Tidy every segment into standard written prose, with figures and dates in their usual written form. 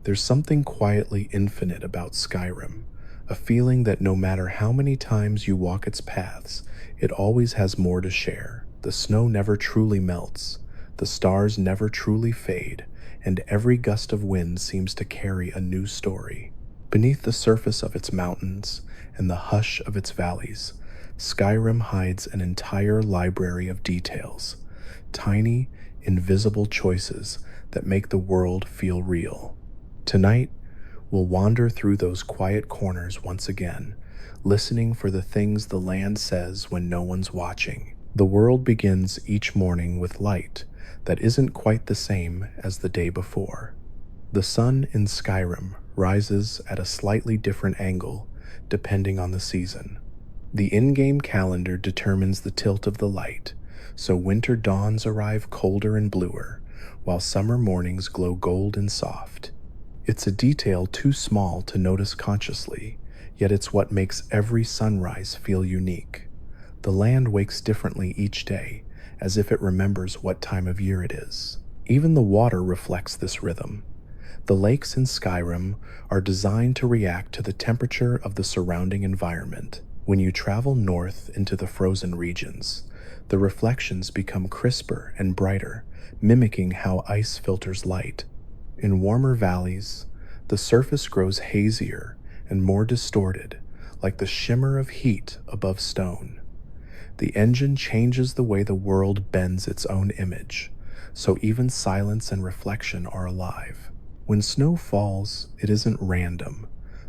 There's something quietly infinite about Skyrim, a feeling that no matter how many times you walk its paths, it always has more to share. The snow never truly melts, the stars never truly fade, and every gust of wind seems to carry a new story. Beneath the surface of its mountains and the hush of its valleys, Skyrim hides an entire library of details, tiny, invisible choices that make the world feel real. Tonight, we'll wander through those quiet corners once again, listening for the things the land says when no one's watching. The world begins each morning with light that isn't quite the same as the day before. The sun in Skyrim rises at a slightly different angle depending on the season. The in-game calendar determines the tilt of the light, so winter dawns arrive colder and bluer, while summer mornings glow gold and soft. It's a detail too small to notice consciously, yet it's what makes every sunrise feel unique. The land wakes differently each day, as if it remembers what time of year it is. Even the water reflects this rhythm. The lakes in Skyrim are designed to react to the temperature of the surrounding environment. When you travel north into the frozen regions, the reflections become crisper and brighter, mimicking how ice filters light. In warmer valleys, the surface grows hazier and more distorted, like the shimmer of heat above stone. The engine changes the way the world bends its own image, so even silence and reflection are alive. When snow falls, it isn't random.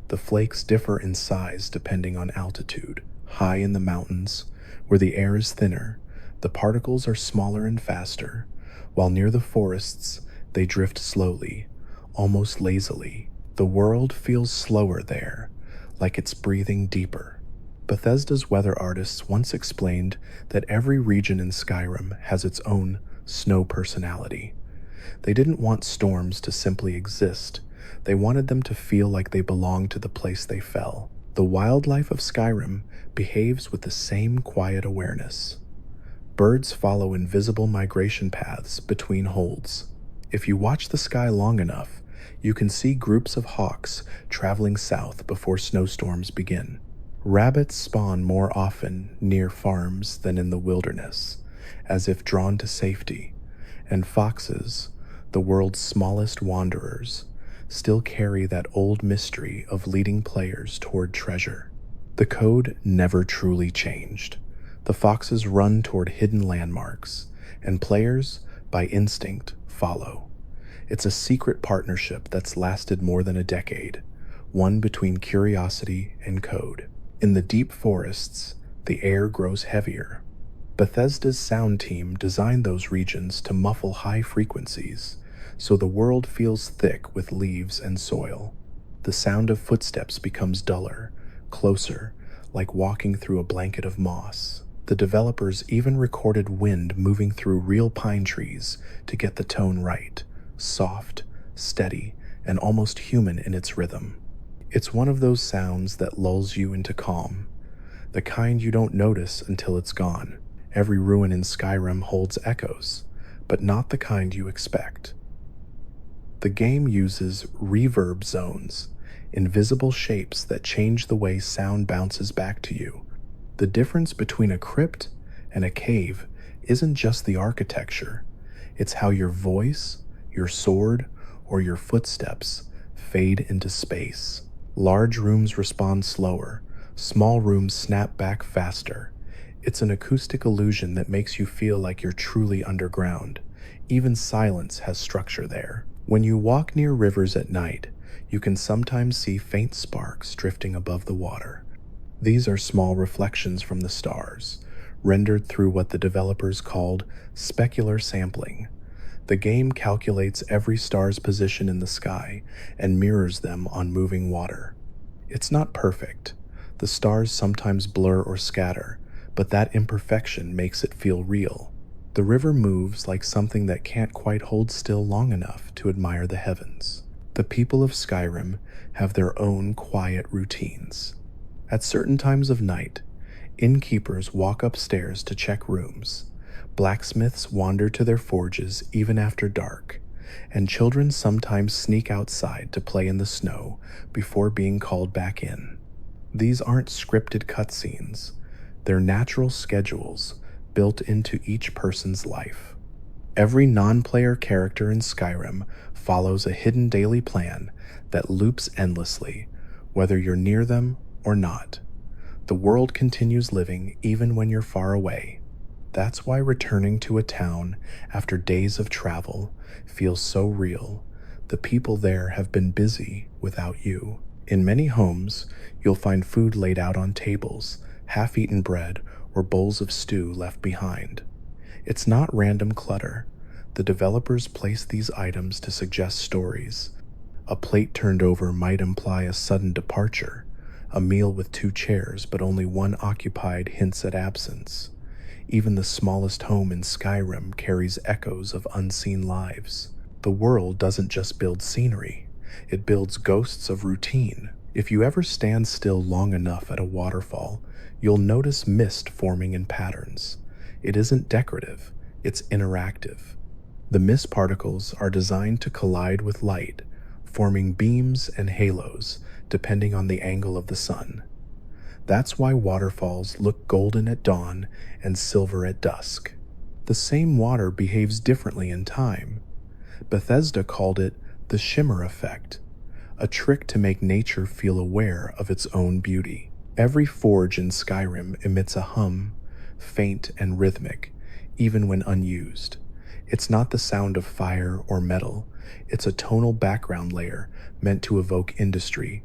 The flakes differ in size depending on altitude. High in the mountains, where the air is thinner, the particles are smaller and faster, while near the forests, they drift slowly, almost lazily. The world feels slower there, like it's breathing deeper. Bethesda's weather artists once explained that every region in Skyrim has its own snow personality. They didn't want storms to simply exist. They wanted them to feel like they belonged to the place they fell. The wildlife of Skyrim behaves with the same quiet awareness. Birds follow invisible migration paths between holds. If you watch the sky long enough, you can see groups of hawks traveling south before snowstorms begin. Rabbits spawn more often near farms than in the wilderness, as if drawn to safety, and foxes, the world's smallest wanderers, still carry that old mystery of leading players toward treasure. The code never truly changed. The foxes run toward hidden landmarks, and players, by instinct, follow. It's a secret partnership that's lasted more than a decade, one between curiosity and code. In the deep forests, the air grows heavier. Bethesda's sound team designed those regions to muffle high frequencies, so the world feels thick with leaves and soil. The sound of footsteps becomes duller, closer, like walking through a blanket of moss. The developers even recorded wind moving through real pine trees to get the tone right, soft, steady, and almost human in its rhythm. It's one of those sounds that lulls you into calm, the kind you don't notice until it's gone. Every ruin in Skyrim holds echoes, but not the kind you expect. The game uses reverb zones, invisible shapes that change the way sound bounces back to you. The difference between a crypt and a cave isn't just the architecture, it's how your voice, your sword, or your footsteps fade into space. Large rooms respond slower, small rooms snap back faster. It's an acoustic illusion that makes you feel like you're truly underground. Even silence has structure there. When you walk near rivers at night, you can sometimes see faint sparks drifting above the water. These are small reflections from the stars, rendered through what the developers called specular sampling. The game calculates every star's position in the sky and mirrors them on moving water. It's not perfect. The stars sometimes blur or scatter, but that imperfection makes it feel real. The river moves like something that can't quite hold still long enough to admire the heavens. The people of Skyrim have their own quiet routines. At certain times of night, innkeepers walk upstairs to check rooms. Blacksmiths wander to their forges even after dark, and children sometimes sneak outside to play in the snow before being called back in. These aren't scripted cutscenes, they're natural schedules built into each person's life. Every non-player character in Skyrim follows a hidden daily plan that loops endlessly, whether you're near them or not. The world continues living even when you're far away. That's why returning to a town after days of travel feels so real. The people there have been busy without you. In many homes, you'll find food laid out on tables, half-eaten bread, or bowls of stew left behind. It's not random clutter. The developers place these items to suggest stories. A plate turned over might imply a sudden departure. A meal with two chairs but only one occupied hints at absence. Even the smallest home in Skyrim carries echoes of unseen lives. The world doesn't just build scenery, it builds ghosts of routine. If you ever stand still long enough at a waterfall, you'll notice mist forming in patterns. It isn't decorative, it's interactive. The mist particles are designed to collide with light, forming beams and halos depending on the angle of the sun. That's why waterfalls look golden at dawn and silver at dusk. The same water behaves differently in time. Bethesda called it the shimmer effect, a trick to make nature feel aware of its own beauty. Every forge in Skyrim emits a hum, faint and rhythmic, even when unused. It's not the sound of fire or metal, it's a tonal background layer meant to evoke industry.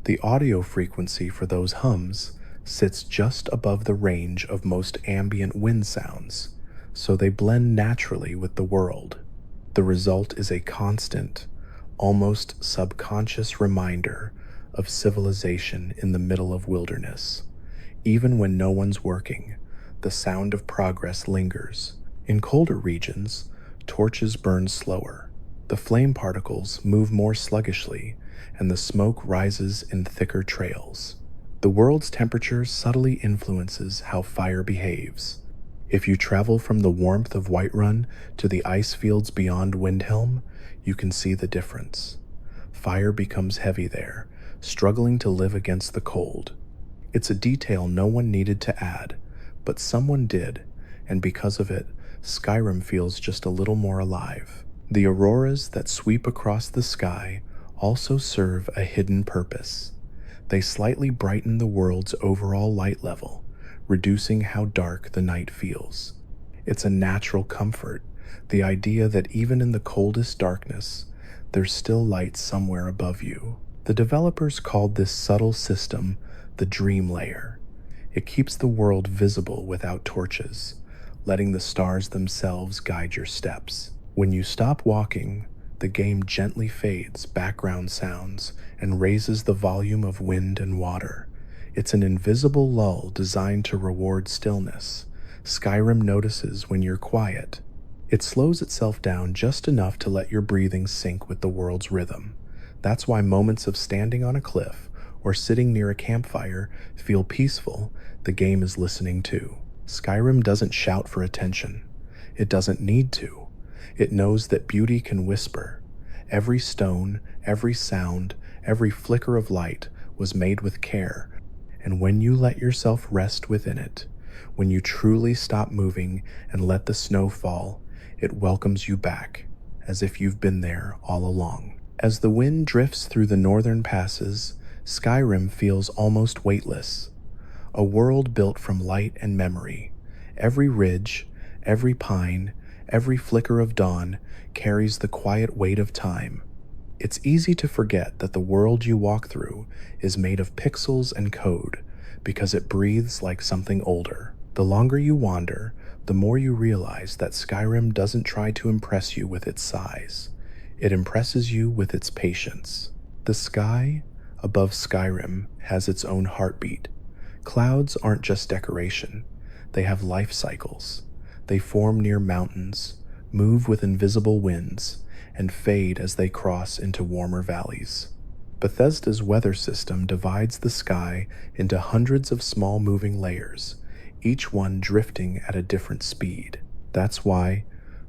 The audio frequency for those hums sits just above the range of most ambient wind sounds, so they blend naturally with the world. The result is a constant, almost subconscious reminder of civilization in the middle of wilderness. Even when no one's working, the sound of progress lingers. In colder regions, torches burn slower. The flame particles move more sluggishly, and the smoke rises in thicker trails. The world's temperature subtly influences how fire behaves. If you travel from the warmth of Whiterun to the ice fields beyond Windhelm, you can see the difference. Fire becomes heavy there, struggling to live against the cold. It's a detail no one needed to add, but someone did, and because of it, Skyrim feels just a little more alive. The auroras that sweep across the sky also serve a hidden purpose. They slightly brighten the world's overall light level, reducing how dark the night feels. It's a natural comfort, the idea that even in the coldest darkness, there's still light somewhere above you. The developers called this subtle system the dream layer. It keeps the world visible without torches, letting the stars themselves guide your steps. When you stop walking, the game gently fades background sounds and raises the volume of wind and water. It's an invisible lull designed to reward stillness. Skyrim notices when you're quiet. It slows itself down just enough to let your breathing sync with the world's rhythm. That's why moments of standing on a cliff or sitting near a campfire feel peaceful. The game is listening too. Skyrim doesn't shout for attention. It doesn't need to. It knows that beauty can whisper. Every stone, every sound, every flicker of light was made with care. And when you let yourself rest within it, when you truly stop moving and let the snow fall, it welcomes you back, as if you've been there all along. As the wind drifts through the northern passes, Skyrim feels almost weightless. A world built from light and memory. Every ridge, every pine, every flicker of dawn carries the quiet weight of time. It's easy to forget that the world you walk through is made of pixels and code because it breathes like something older. The longer you wander, the more you realize that Skyrim doesn't try to impress you with its size. It impresses you with its patience. The sky above Skyrim has its own heartbeat. Clouds aren't just decoration. They have life cycles. They form near mountains, move with invisible winds, and fade as they cross into warmer valleys. Bethesda's weather system divides the sky into hundreds of small moving layers, each one drifting at a different speed. That's why,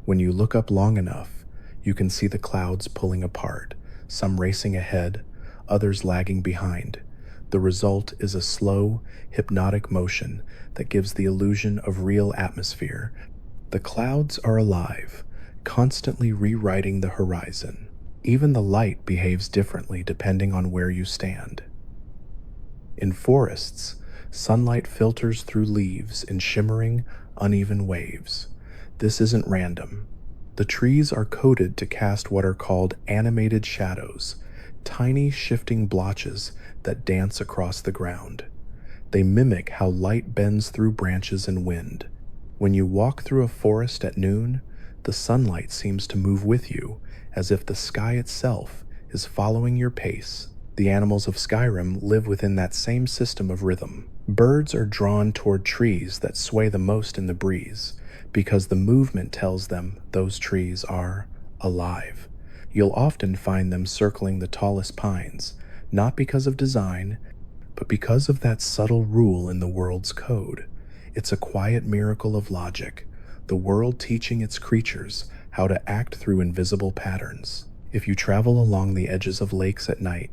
when you look up long enough, You can see the clouds pulling apart, some racing ahead, others lagging behind. The result is a slow, hypnotic motion that gives the illusion of real atmosphere. The clouds are alive, constantly rewriting the horizon. Even the light behaves differently depending on where you stand. In forests, sunlight filters through leaves in shimmering, uneven waves. This isn't random. The trees are coded to cast what are called animated shadows, tiny shifting blotches that dance across the ground. They mimic how light bends through branches and wind. When you walk through a forest at noon, the sunlight seems to move with you, as if the sky itself is following your pace. The animals of Skyrim live within that same system of rhythm. Birds are drawn toward trees that sway the most in the breeze, because the movement tells them those trees are alive. You'll often find them circling the tallest pines, not because of design, but because of that subtle rule in the world's code. It's a quiet miracle of logic, the world teaching its creatures how to act through invisible patterns. If you travel along the edges of lakes at night,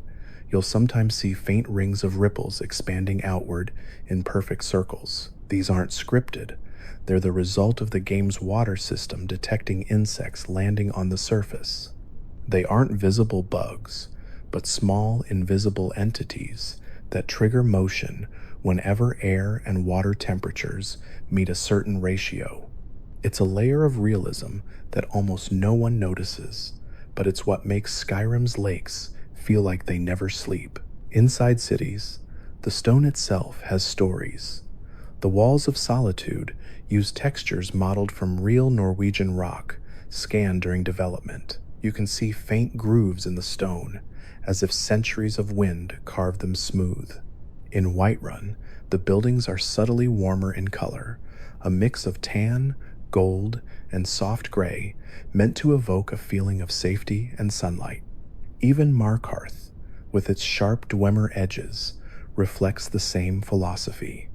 you'll sometimes see faint rings of ripples expanding outward in perfect circles. These aren't scripted. They're the result of the game's water system detecting insects landing on the surface. They aren't visible bugs, but small, invisible entities that trigger motion whenever air and water temperatures meet a certain ratio. It's a layer of realism that almost no one notices, but it's what makes Skyrim's lakes feel like they never sleep. Inside cities, the stone itself has stories. The walls of Solitude use textures modeled from real Norwegian rock, scanned during development. You can see faint grooves in the stone, as if centuries of wind carved them smooth. In Whiterun, the buildings are subtly warmer in color, a mix of tan, gold, and soft gray, meant to evoke a feeling of safety and sunlight. Even Markarth, with its sharp Dwemer edges, reflects the same philosophy.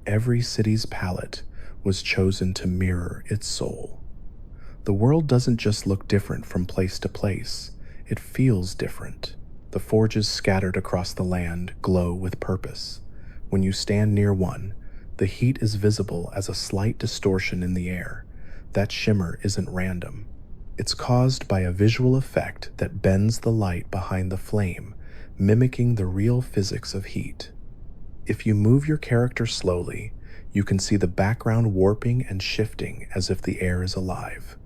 Every city's palette was chosen to mirror its soul. The world doesn't just look different from place to place, it feels different. The forges scattered across the land glow with purpose. When you stand near one, the heat is visible as a slight distortion in the air. That shimmer isn't random. It's caused by a visual effect that bends the light behind the flame, mimicking the real physics of heat. If you move your character slowly, you can see the background warping and shifting as if the air is alive.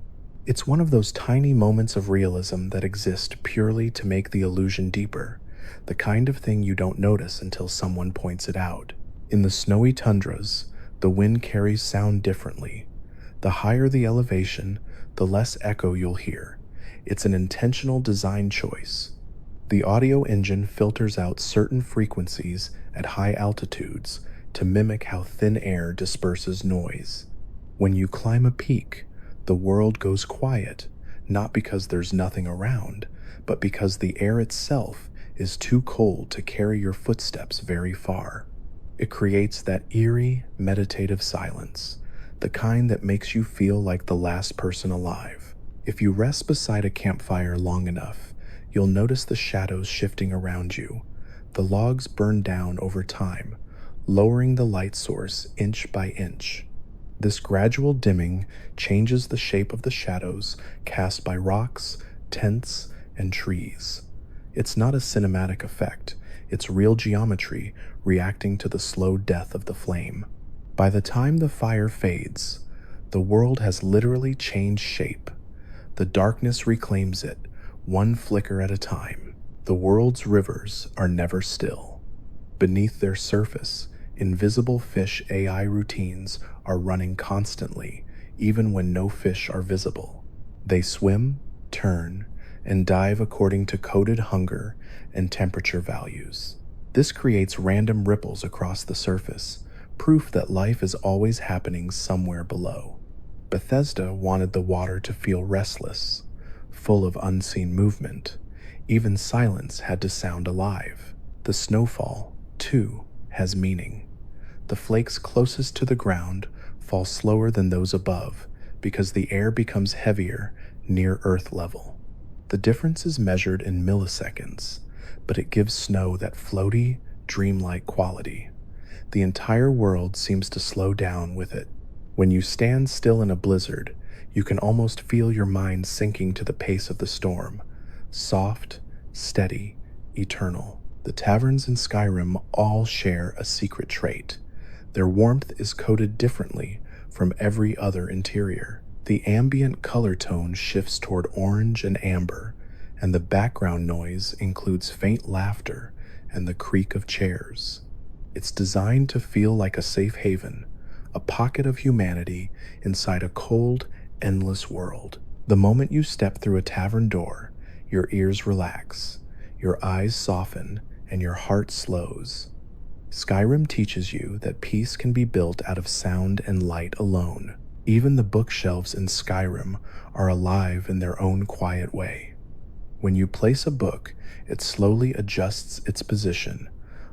It's one of those tiny moments of realism that exist purely to make the illusion deeper, the kind of thing you don't notice until someone points it out. In the snowy tundras, the wind carries sound differently. The higher the elevation, the less echo you'll hear. It's an intentional design choice. The audio engine filters out certain frequencies at high altitudes to mimic how thin air disperses noise. When you climb a peak, the world goes quiet, not because there's nothing around, but because the air itself is too cold to carry your footsteps very far. It creates that eerie, meditative silence, the kind that makes you feel like the last person alive. If you rest beside a campfire long enough, you'll notice the shadows shifting around you. The logs burn down over time, lowering the light source inch by inch. This gradual dimming changes the shape of the shadows cast by rocks, tents, and trees. It's not a cinematic effect, it's real geometry reacting to the slow death of the flame. By the time the fire fades, the world has literally changed shape. The darkness reclaims it, one flicker at a time. The world's rivers are never still. Beneath their surface, invisible fish AI routines are running constantly, even when no fish are visible. They swim, turn, and dive according to coded hunger and temperature values. This creates random ripples across the surface, proof that life is always happening somewhere below. Bethesda wanted the water to feel restless, full of unseen movement. Even silence had to sound alive. The snowfall, too, has meaning. The flakes closest to the ground fall slower than those above because the air becomes heavier near Earth level. The difference is measured in milliseconds, but it gives snow that floaty, dreamlike quality. The entire world seems to slow down with it. When you stand still in a blizzard, you can almost feel your mind sinking to the pace of the storm. Soft, steady, eternal. The taverns in Skyrim all share a secret trait. Their warmth is coded differently from every other interior. The ambient color tone shifts toward orange and amber, and the background noise includes faint laughter and the creak of chairs. It's designed to feel like a safe haven, a pocket of humanity inside a cold, endless world. The moment you step through a tavern door, your ears relax, your eyes soften, and your heart slows. Skyrim teaches you that peace can be built out of sound and light alone. Even the bookshelves in Skyrim are alive in their own quiet way. When you place a book, it slowly adjusts its position,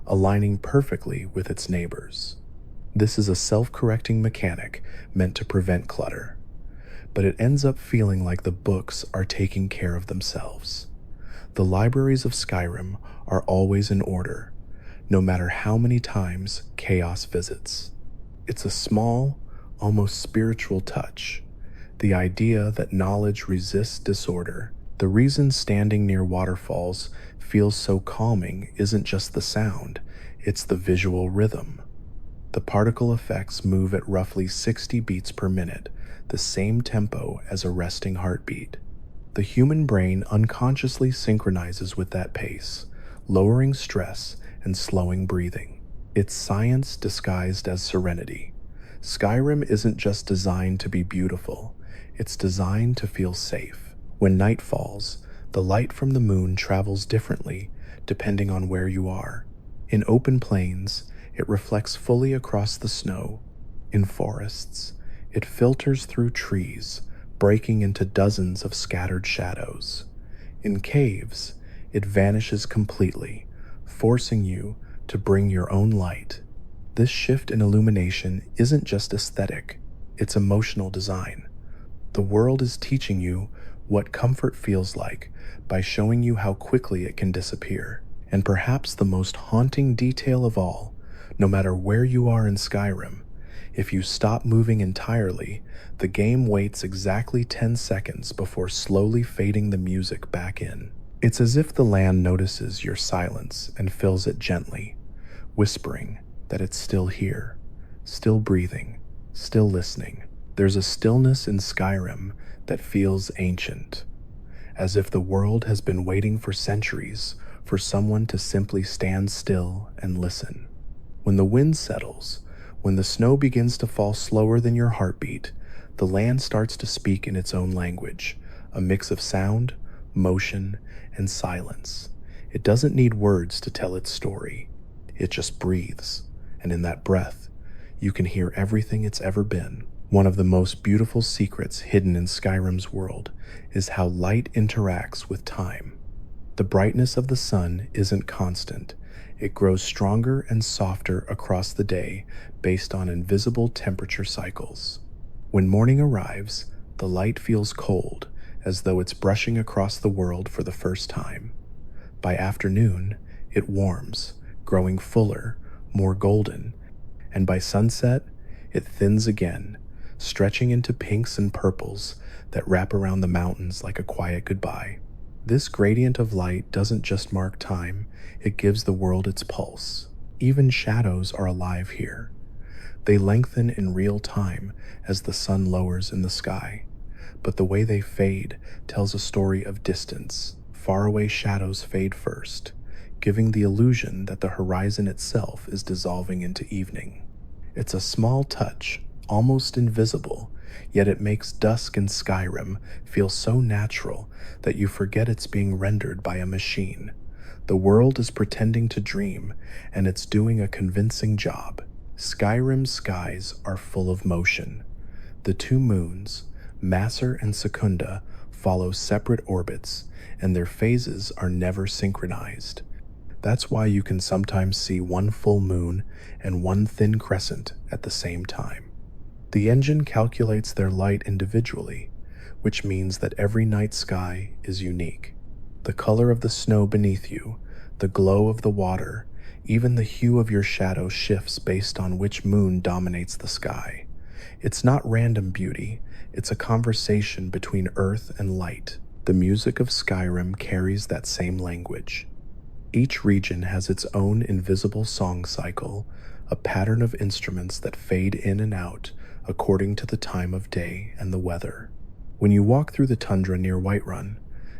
aligning perfectly with its neighbors. This is a self-correcting mechanic meant to prevent clutter, but it ends up feeling like the books are taking care of themselves. The libraries of Skyrim are always in order, no matter how many times chaos visits. It's a small, almost spiritual touch, the idea that knowledge resists disorder. The reason standing near waterfalls feels so calming isn't just the sound, it's the visual rhythm. The particle effects move at roughly 60 beats per minute, the same tempo as a resting heartbeat. The human brain unconsciously synchronizes with that pace, lowering stress and slowing breathing. It's science disguised as serenity. Skyrim isn't just designed to be beautiful, it's designed to feel safe. When night falls, the light from the moon travels differently depending on where you are. In open plains, it reflects fully across the snow. In forests, it filters through trees, breaking into dozens of scattered shadows. In caves, it vanishes completely, forcing you to bring your own light. This shift in illumination isn't just aesthetic, it's emotional design. The world is teaching you what comfort feels like by showing you how quickly it can disappear. And perhaps the most haunting detail of all, no matter where you are in Skyrim, if you stop moving entirely, the game waits exactly 10 seconds before slowly fading the music back in. It's as if the land notices your silence and fills it gently, whispering that it's still here, still breathing, still listening. There's a stillness in Skyrim that feels ancient, as if the world has been waiting for centuries for someone to simply stand still and listen. When the wind settles, when the snow begins to fall slower than your heartbeat, the land starts to speak in its own language, a mix of sound, motion, and silence. It doesn't need words to tell its story. It just breathes, and in that breath, you can hear everything it's ever been. One of the most beautiful secrets hidden in Skyrim's world is how light interacts with time. The brightness of the sun isn't constant. It grows stronger and softer across the day based on invisible temperature cycles. When morning arrives, the light feels cold, as though it's brushing across the world for the first time. By afternoon, it warms, growing fuller, more golden, and by sunset, it thins again, stretching into pinks and purples that wrap around the mountains like a quiet goodbye. This gradient of light doesn't just mark time, it gives the world its pulse. Even shadows are alive here. They lengthen in real time as the sun lowers in the sky, but the way they fade tells a story of distance. Faraway shadows fade first, giving the illusion that the horizon itself is dissolving into evening. It's a small touch, almost invisible, yet it makes dusk in Skyrim feel so natural that you forget it's being rendered by a machine. The world is pretending to dream, and it's doing a convincing job. Skyrim's skies are full of motion. The two moons, Masser and Secunda, follow separate orbits, and their phases are never synchronized. That's why you can sometimes see one full moon and one thin crescent at the same time. The engine calculates their light individually, which means that every night sky is unique. The color of the snow beneath you, the glow of the water, even the hue of your shadow shifts based on which moon dominates the sky. It's not random beauty, it's a conversation between earth and light. The music of Skyrim carries that same language. Each region has its own invisible song cycle, a pattern of instruments that fade in and out according to the time of day and the weather. When you walk through the tundra near Whiterun,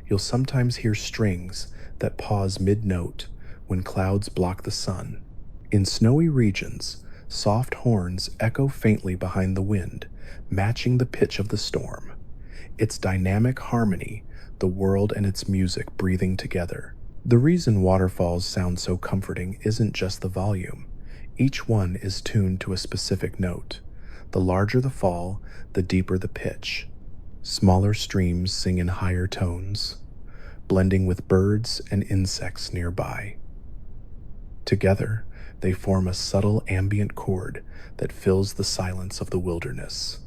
you'll sometimes hear strings that pause mid-note when clouds block the sun. In snowy regions, soft horns echo faintly behind the wind, matching the pitch of the storm. It's dynamic harmony, the world and its music breathing together. The reason waterfalls sound so comforting isn't just the volume. Each one is tuned to a specific note. The larger the fall, the deeper the pitch. Smaller streams sing in higher tones, blending with birds and insects nearby. Together, they form a subtle ambient chord that fills the silence of the wilderness.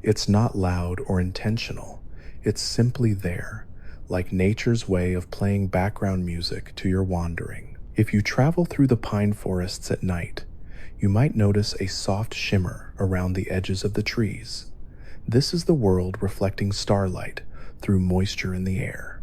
It's not loud or intentional, it's simply there, like nature's way of playing background music to your wandering. If you travel through the pine forests at night, you might notice a soft shimmer around the edges of the trees. This is the world reflecting starlight through moisture in the air.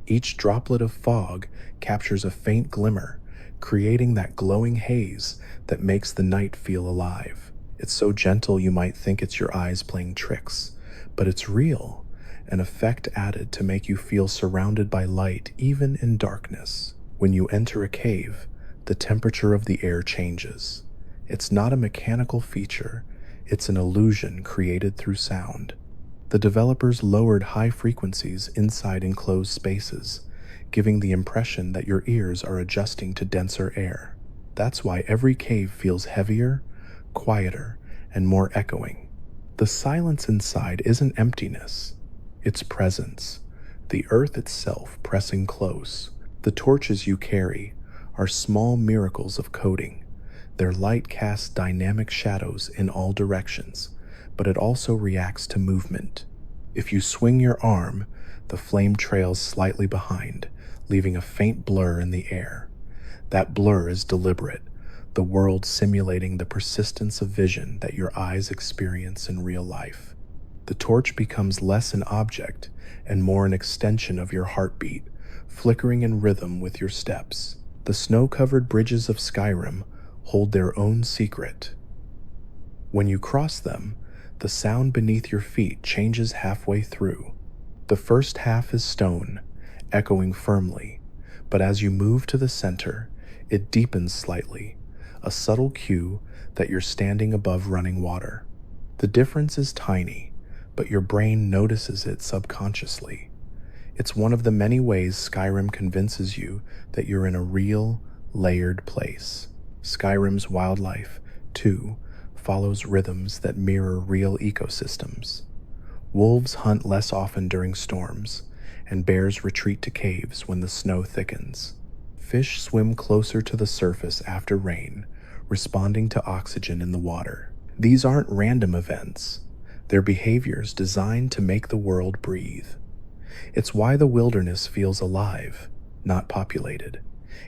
Each droplet of fog captures a faint glimmer, creating that glowing haze that makes the night feel alive. It's so gentle you might think it's your eyes playing tricks, but it's real, an effect added to make you feel surrounded by light even in darkness. When you enter a cave, the temperature of the air changes. It's not a mechanical feature, it's an illusion created through sound. The developers lowered high frequencies inside enclosed spaces, giving the impression that your ears are adjusting to denser air. That's why every cave feels heavier, quieter, and more echoing. The silence inside isn't emptiness, it's presence, the earth itself pressing close. The torches you carry are small miracles of coding. Their light casts dynamic shadows in all directions, but it also reacts to movement. If you swing your arm, the flame trails slightly behind, leaving a faint blur in the air. That blur is deliberate, the world simulating the persistence of vision that your eyes experience in real life. The torch becomes less an object and more an extension of your heartbeat, flickering in rhythm with your steps. The snow-covered bridges of Skyrim hold their own secret. When you cross them, the sound beneath your feet changes halfway through. The first half is stone, echoing firmly, but as you move to the center, it deepens slightly, a subtle cue that you're standing above running water. The difference is tiny, but your brain notices it subconsciously. It's one of the many ways Skyrim convinces you that you're in a real, layered place. Skyrim's wildlife, too, follows rhythms that mirror real ecosystems. Wolves hunt less often during storms, and bears retreat to caves when the snow thickens. Fish swim closer to the surface after rain, responding to oxygen in the water. These aren't random events. They're behaviors designed to make the world breathe. It's why the wilderness feels alive, not populated.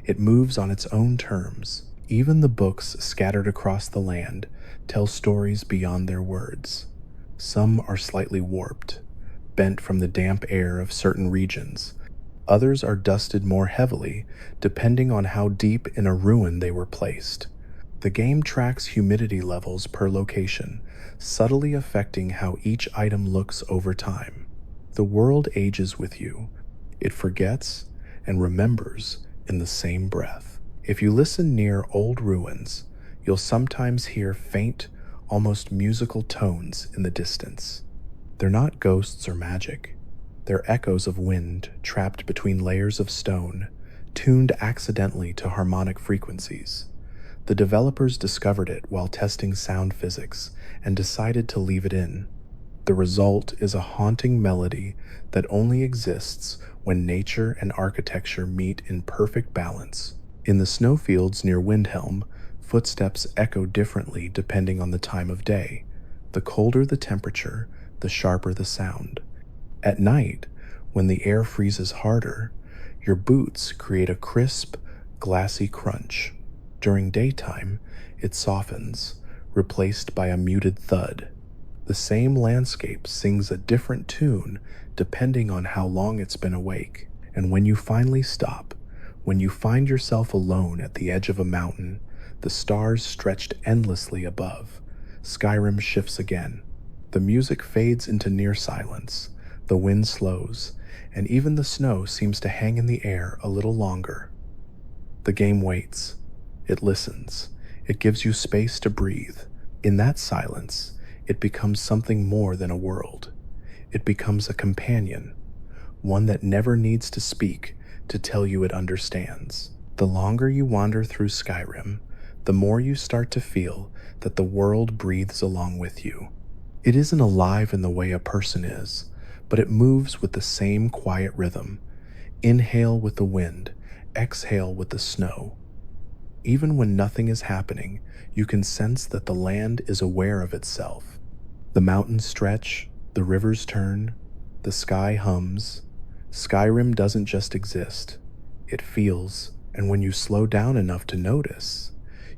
It moves on its own terms. Even the books scattered across the land tell stories beyond their words. Some are slightly warped, bent from the damp air of certain regions. Others are dusted more heavily, depending on how deep in a ruin they were placed. The game tracks humidity levels per location, subtly affecting how each item looks over time. The world ages with you. It forgets and remembers in the same breath. If you listen near old ruins, you'll sometimes hear faint, almost musical tones in the distance. They're not ghosts or magic. They're echoes of wind trapped between layers of stone, tuned accidentally to harmonic frequencies. The developers discovered it while testing sound physics and decided to leave it in. The result is a haunting melody that only exists when nature and architecture meet in perfect balance. In the snowfields near Windhelm, footsteps echo differently depending on the time of day. The colder the temperature, the sharper the sound. At night, when the air freezes harder, your boots create a crisp, glassy crunch. During daytime, it softens, replaced by a muted thud. The same landscape sings a different tune depending on how long it's been awake. And when you finally stop, when you find yourself alone at the edge of a mountain, the stars stretched endlessly above, Skyrim shifts again. The music fades into near silence, the wind slows, and even the snow seems to hang in the air a little longer. The game waits. It listens. It gives you space to breathe. In that silence, it becomes something more than a world. It becomes a companion, one that never needs to speak to tell you it understands. The longer you wander through Skyrim, the more you start to feel that the world breathes along with you. It isn't alive in the way a person is, but it moves with the same quiet rhythm. Inhale with the wind, exhale with the snow. Even when nothing is happening, you can sense that the land is aware of itself. The mountains stretch, the rivers turn, the sky hums. Skyrim doesn't just exist, it feels, and when you slow down enough to notice,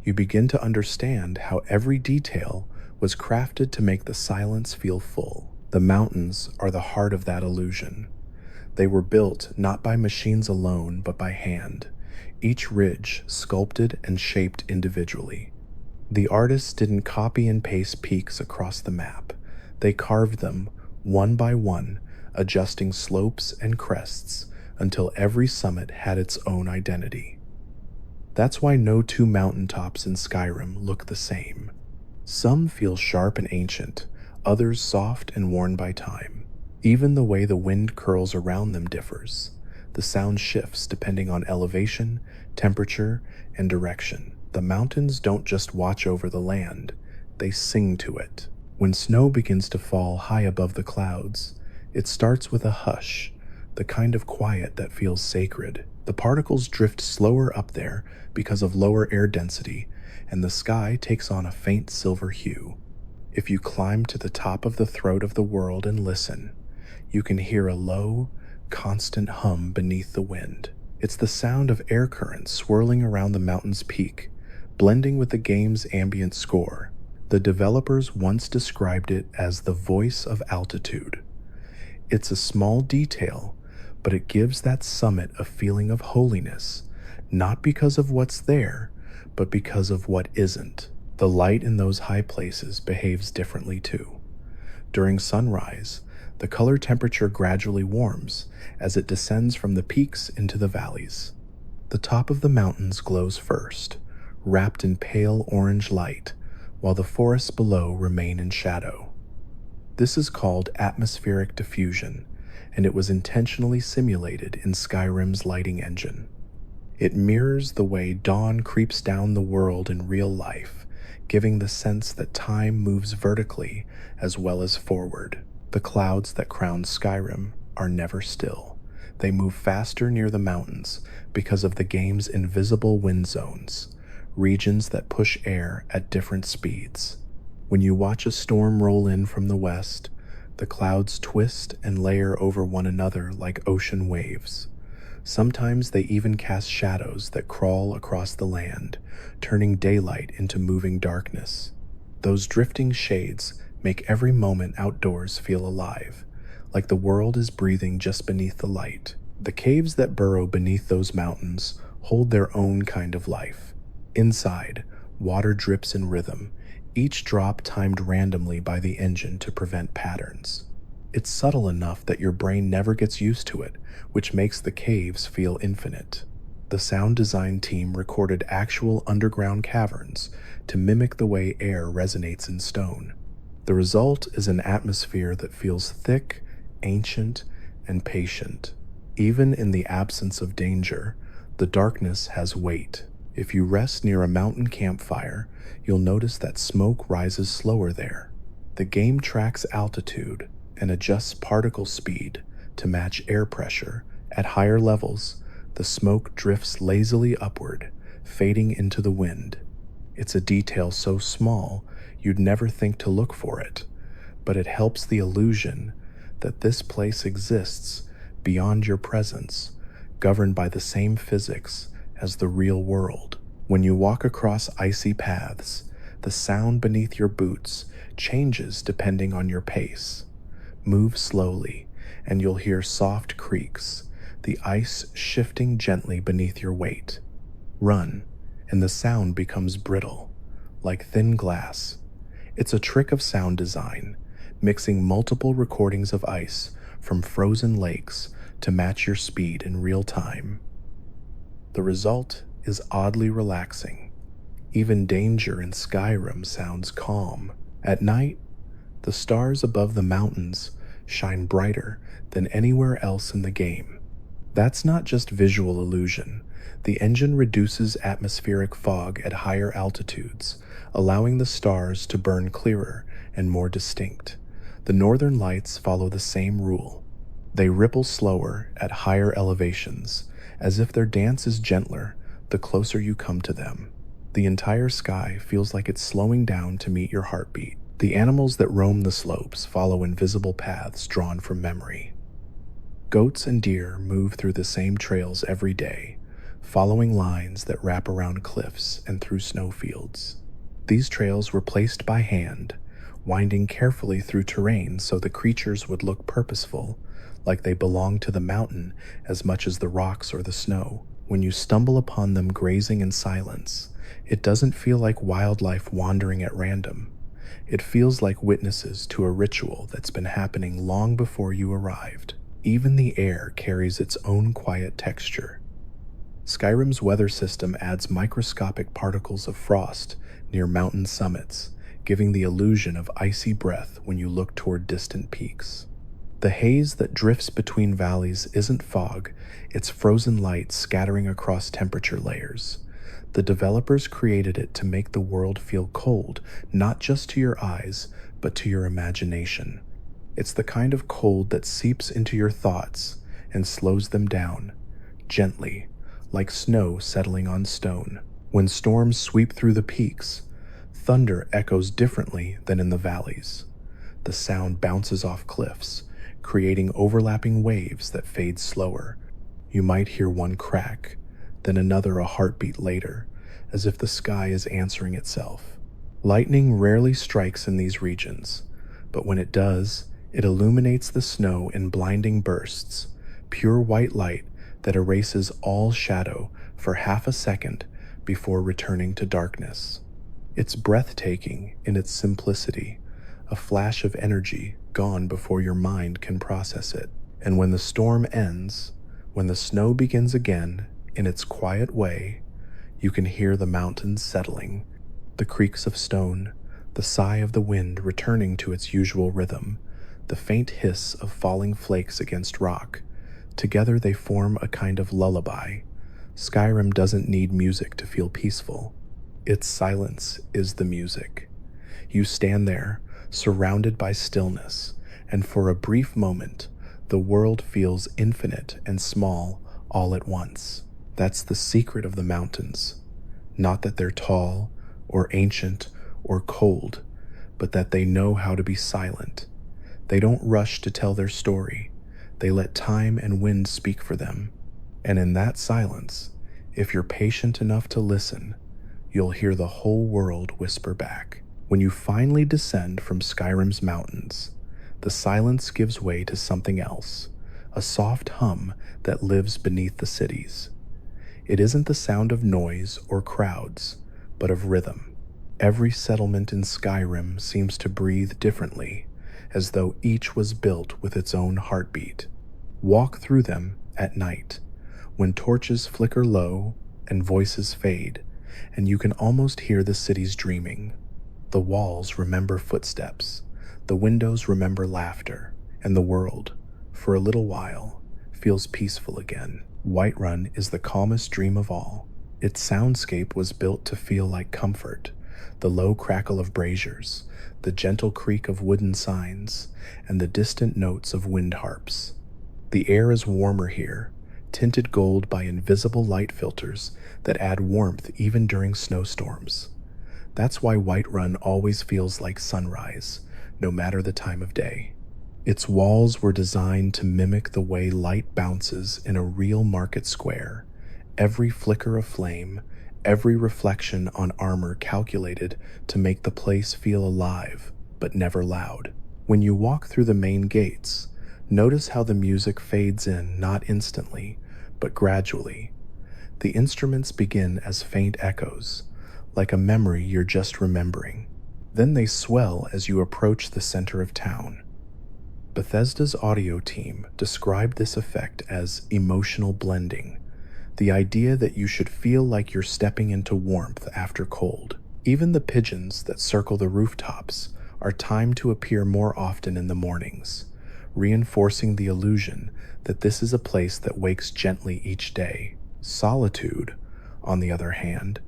you begin to understand how every detail was crafted to make the silence feel full. The mountains are the heart of that illusion. They were built not by machines alone, but by hand, each ridge sculpted and shaped individually. The artists didn't copy and paste peaks across the map. They carved them, one by one, adjusting slopes and crests until every summit had its own identity. That's why no two mountaintops in Skyrim look the same. Some feel sharp and ancient, others soft and worn by time. Even the way the wind curls around them differs. The sound shifts depending on elevation, temperature, and direction. The mountains don't just watch over the land, they sing to it. When snow begins to fall high above the clouds, it starts with a hush, the kind of quiet that feels sacred. The particles drift slower up there because of lower air density, and the sky takes on a faint silver hue. If you climb to the top of the throat of the world and listen, you can hear a low, constant hum beneath the wind. It's the sound of air currents swirling around the mountain's peak, blending with the game's ambient score. The developers once described it as the voice of altitude. It's a small detail, but it gives that summit a feeling of holiness, not because of what's there, but because of what isn't. The light in those high places behaves differently too. During sunrise, the color temperature gradually warms as it descends from the peaks into the valleys. The top of the mountains glows first, wrapped in pale orange light, while the forests below remain in shadow. This is called atmospheric diffusion, and it was intentionally simulated in Skyrim's lighting engine. It mirrors the way dawn creeps down the world in real life, giving the sense that time moves vertically as well as forward. The clouds that crown Skyrim are never still. They move faster near the mountains because of the game's invisible wind zones, regions that push air at different speeds. When you watch a storm roll in from the west, the clouds twist and layer over one another like ocean waves. Sometimes they even cast shadows that crawl across the land, turning daylight into moving darkness. Those drifting shades make every moment outdoors feel alive, like the world is breathing just beneath the light. The caves that burrow beneath those mountains hold their own kind of life. Inside, water drips in rhythm, each drop timed randomly by the engine to prevent patterns. It's subtle enough that your brain never gets used to it, which makes the caves feel infinite. The sound design team recorded actual underground caverns to mimic the way air resonates in stone. The result is an atmosphere that feels thick, ancient, and patient. Even in the absence of danger, the darkness has weight. If you rest near a mountain campfire, you'll notice that smoke rises slower there. The game tracks altitude and adjusts particle speed to match air pressure. At higher levels, the smoke drifts lazily upward, fading into the wind. It's a detail so small you'd never think to look for it, but it helps the illusion that this place exists beyond your presence, governed by the same physics as the real world. When you walk across icy paths, the sound beneath your boots changes depending on your pace. Move slowly, and you'll hear soft creaks, the ice shifting gently beneath your weight. Run, and the sound becomes brittle, like thin glass. It's a trick of sound design, mixing multiple recordings of ice from frozen lakes to match your speed in real time. The result is oddly relaxing. Even danger in Skyrim sounds calm. At night, the stars above the mountains shine brighter than anywhere else in the game. That's not just visual illusion. The engine reduces atmospheric fog at higher altitudes, allowing the stars to burn clearer and more distinct. The northern lights follow the same rule. They ripple slower at higher elevations, as if their dance is gentler the closer you come to them. The entire sky feels like it's slowing down to meet your heartbeat. The animals that roam the slopes follow invisible paths drawn from memory. Goats and deer move through the same trails every day, following lines that wrap around cliffs and through snowfields. These trails were placed by hand, winding carefully through terrain so the creatures would look purposeful, like they belonged to the mountain as much as the rocks or the snow. When you stumble upon them grazing in silence, it doesn't feel like wildlife wandering at random. It feels like witnesses to a ritual that's been happening long before you arrived. Even the air carries its own quiet texture. Skyrim's weather system adds microscopic particles of frost near mountain summits, giving the illusion of icy breath when you look toward distant peaks. The haze that drifts between valleys isn't fog, it's frozen light scattering across temperature layers. The developers created it to make the world feel cold, not just to your eyes, but to your imagination. It's the kind of cold that seeps into your thoughts and slows them down, gently, like snow settling on stone. When storms sweep through the peaks, thunder echoes differently than in the valleys. The sound bounces off cliffs, creating overlapping waves that fade slower. You might hear one crack, then another a heartbeat later, as if the sky is answering itself. Lightning rarely strikes in these regions, but when it does, it illuminates the snow in blinding bursts, pure white light that erases all shadow for half a second before returning to darkness. It's breathtaking in its simplicity, a flash of energy gone before your mind can process it. And when the storm ends, when the snow begins again in its quiet way, you can hear the mountains settling, the creaks of stone, the sigh of the wind returning to its usual rhythm, the faint hiss of falling flakes against rock. Together they form a kind of lullaby. Skyrim doesn't need music to feel peaceful. Its silence is the music. You stand there, surrounded by stillness, and for a brief moment, the world feels infinite and small all at once. That's the secret of the mountains. Not that they're tall, or ancient, or cold, but that they know how to be silent. They don't rush to tell their story. They let time and wind speak for them. And in that silence, if you're patient enough to listen, you'll hear the whole world whisper back. When you finally descend from Skyrim's mountains, the silence gives way to something else, a soft hum that lives beneath the cities. It isn't the sound of noise or crowds, but of rhythm. Every settlement in Skyrim seems to breathe differently, as though each was built with its own heartbeat. Walk through them at night, when torches flicker low and voices fade, and you can almost hear the cities dreaming. The walls remember footsteps, the windows remember laughter, and the world, for a little while, feels peaceful again. Whiterun is the calmest dream of all. Its soundscape was built to feel like comfort, the low crackle of braziers, the gentle creak of wooden signs, and the distant notes of wind harps. The air is warmer here, tinted gold by invisible light filters that add warmth even during snowstorms. That's why Whiterun always feels like sunrise, no matter the time of day. Its walls were designed to mimic the way light bounces in a real market square. Every flicker of flame, every reflection on armor calculated to make the place feel alive, but never loud. When you walk through the main gates, notice how the music fades in not instantly, but gradually. The instruments begin as faint echoes, like a memory you're just remembering. Then they swell as you approach the center of town. Bethesda's audio team described this effect as emotional blending, the idea that you should feel like you're stepping into warmth after cold. Even the pigeons that circle the rooftops are timed to appear more often in the mornings, reinforcing the illusion that this is a place that wakes gently each day. Solitude, on the other hand,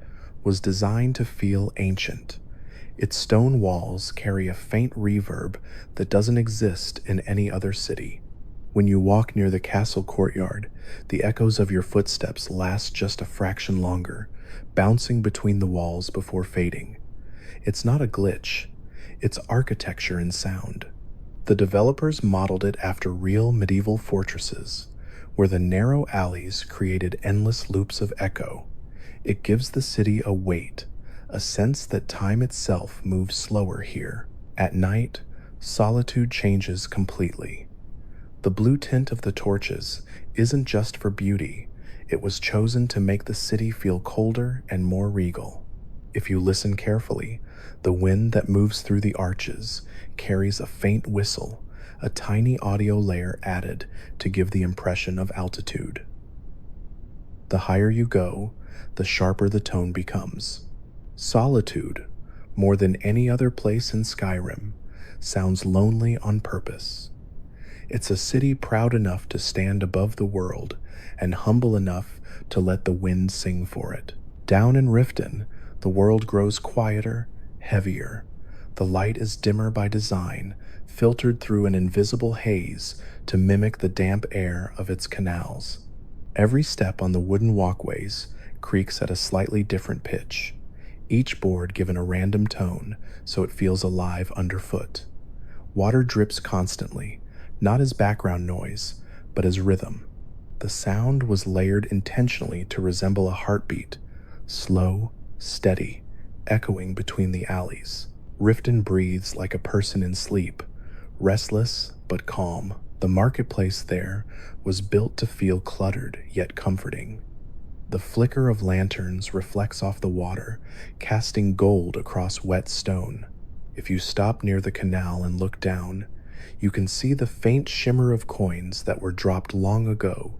was designed to feel ancient. Its stone walls carry a faint reverb that doesn't exist in any other city. When you walk near the castle courtyard, the echoes of your footsteps last just a fraction longer, bouncing between the walls before fading. It's not a glitch, it's architecture and sound. The developers modeled it after real medieval fortresses, where the narrow alleys created endless loops of echo. It gives the city a weight, a sense that time itself moves slower here. At night, solitude changes completely. The blue tint of the torches isn't just for beauty, it was chosen to make the city feel colder and more regal. If you listen carefully, the wind that moves through the arches carries a faint whistle, a tiny audio layer added to give the impression of altitude. The higher you go, the sharper the tone becomes. Solitude, more than any other place in Skyrim, sounds lonely on purpose. It's a city proud enough to stand above the world and humble enough to let the wind sing for it. Down in Riften, the world grows quieter, heavier. The light is dimmer by design, filtered through an invisible haze to mimic the damp air of its canals. Every step on the wooden walkways creaks at a slightly different pitch, each board given a random tone so it feels alive underfoot. Water drips constantly, not as background noise, but as rhythm. The sound was layered intentionally to resemble a heartbeat, slow, steady, echoing between the alleys. Riften breathes like a person in sleep, restless but calm. The marketplace there was built to feel cluttered yet comforting. The flicker of lanterns reflects off the water, casting gold across wet stone. If you stop near the canal and look down, you can see the faint shimmer of coins that were dropped long ago.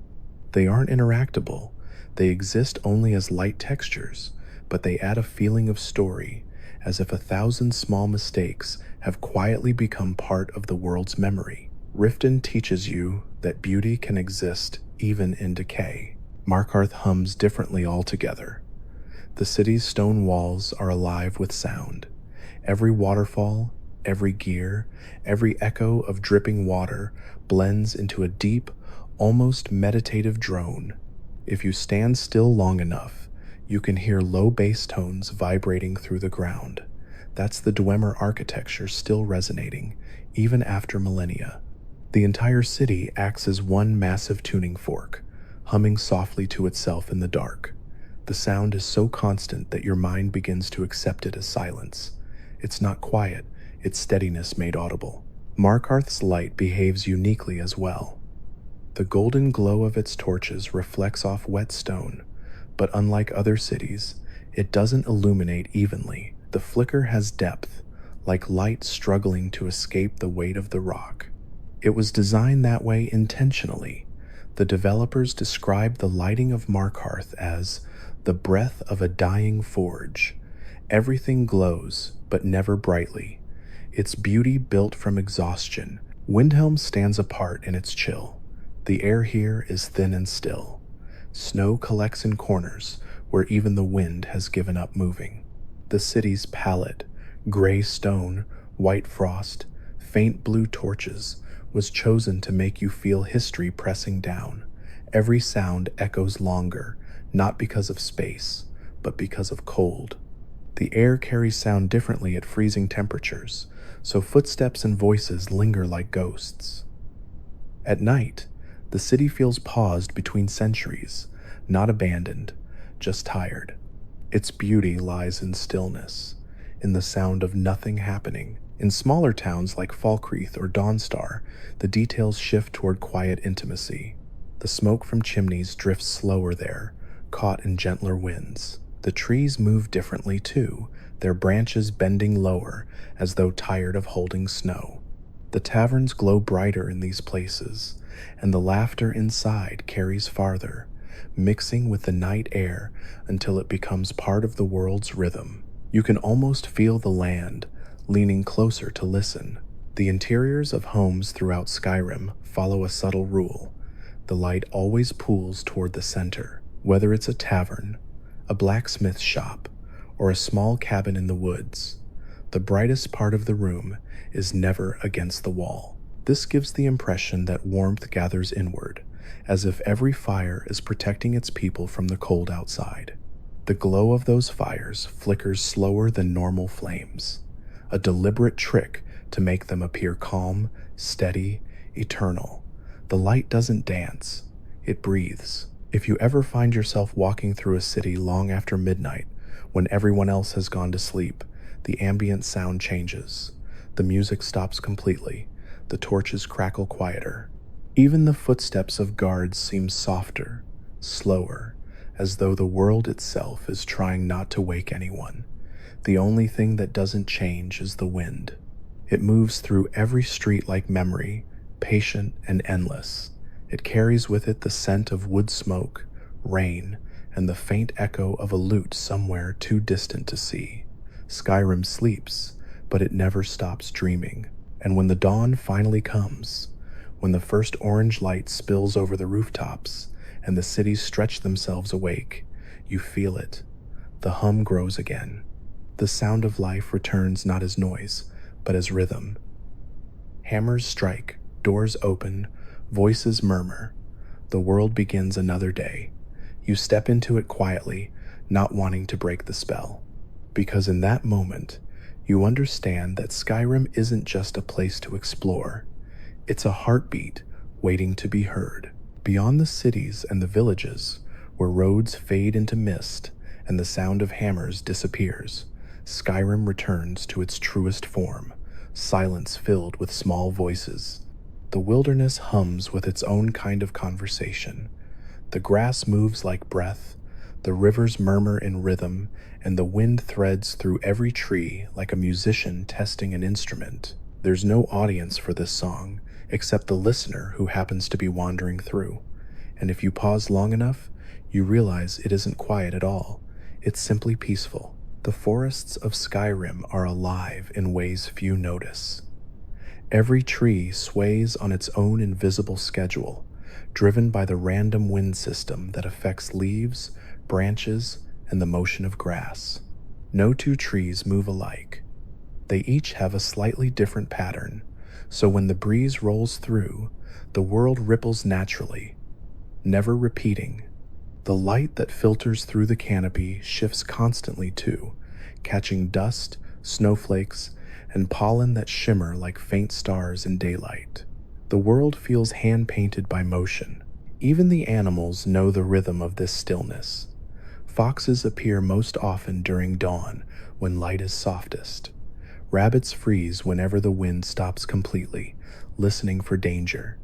They aren't interactable, they exist only as light textures, but they add a feeling of story, as if 1,000 small mistakes have quietly become part of the world's memory. Riften teaches you that beauty can exist even in decay. Markarth hums differently altogether. The city's stone walls are alive with sound. Every waterfall, every gear, every echo of dripping water blends into a deep, almost meditative drone. If you stand still long enough, you can hear low bass tones vibrating through the ground. That's the Dwemer architecture still resonating, even after millennia. The entire city acts as one massive tuning fork, humming softly to itself in the dark. The sound is so constant that your mind begins to accept it as silence. It's not quiet, it's steadiness made audible. Markarth's light behaves uniquely as well. The golden glow of its torches reflects off wet stone, but unlike other cities, it doesn't illuminate evenly. The flicker has depth, like light struggling to escape the weight of the rock. It was designed that way intentionally. The developers described the lighting of Markarth as the breath of a dying forge. Everything glows, but never brightly. Its beauty built from exhaustion. Windhelm stands apart in its chill. The air here is thin and still. Snow collects in corners where even the wind has given up moving. The city's pallid, gray stone, white frost, faint blue torches was chosen to make you feel history pressing down. Every sound echoes longer, not because of space, but because of cold. The air carries sound differently at freezing temperatures, so footsteps and voices linger like ghosts. At night, the city feels paused between centuries, not abandoned, just tired. Its beauty lies in stillness, in the sound of nothing happening. In smaller towns like Falkreath or Dawnstar, the details shift toward quiet intimacy. The smoke from chimneys drifts slower there, caught in gentler winds. The trees move differently too, their branches bending lower as though tired of holding snow. The taverns glow brighter in these places, and the laughter inside carries farther, mixing with the night air until it becomes part of the world's rhythm. You can almost feel the land, leaning closer to listen. The interiors of homes throughout Skyrim follow a subtle rule. The light always pools toward the center, whether it's a tavern, a blacksmith shop, or a small cabin in the woods. The brightest part of the room is never against the wall. This gives the impression that warmth gathers inward, as if every fire is protecting its people from the cold outside. The glow of those fires flickers slower than normal flames, a deliberate trick to make them appear calm, steady, eternal. The light doesn't dance, it breathes. If you ever find yourself walking through a city long after midnight, when everyone else has gone to sleep, the ambient sound changes. The music stops completely. The torches crackle quieter. Even the footsteps of guards seem softer, slower, as though the world itself is trying not to wake anyone. The only thing that doesn't change is the wind. It moves through every street like memory, patient and endless. It carries with it the scent of wood smoke, rain, and the faint echo of a lute somewhere too distant to see. Skyrim sleeps, but it never stops dreaming. And when the dawn finally comes, when the first orange light spills over the rooftops and the cities stretch themselves awake, you feel it. The hum grows again. The sound of life returns not as noise, but as rhythm. Hammers strike, doors open, voices murmur. The world begins another day. You step into it quietly, not wanting to break the spell. Because in that moment, you understand that Skyrim isn't just a place to explore. It's a heartbeat waiting to be heard. Beyond the cities and the villages, where roads fade into mist and the sound of hammers disappears, Skyrim returns to its truest form, silence filled with small voices. The wilderness hums with its own kind of conversation. The grass moves like breath, the rivers murmur in rhythm, and the wind threads through every tree like a musician testing an instrument. There's no audience for this song, except the listener who happens to be wandering through. And if you pause long enough, you realize it isn't quiet at all. It's simply peaceful. The forests of Skyrim are alive in ways few notice. Every tree sways on its own invisible schedule, driven by the random wind system that affects leaves, branches, and the motion of grass. No two trees move alike. They each have a slightly different pattern, so when the breeze rolls through, the world ripples naturally, never repeating. The light that filters through the canopy shifts constantly too, catching dust, snowflakes, and pollen that shimmer like faint stars in daylight. The world feels hand-painted by motion. Even the animals know the rhythm of this stillness. Foxes appear most often during dawn when light is softest. Rabbits freeze whenever the wind stops completely, listening for danger.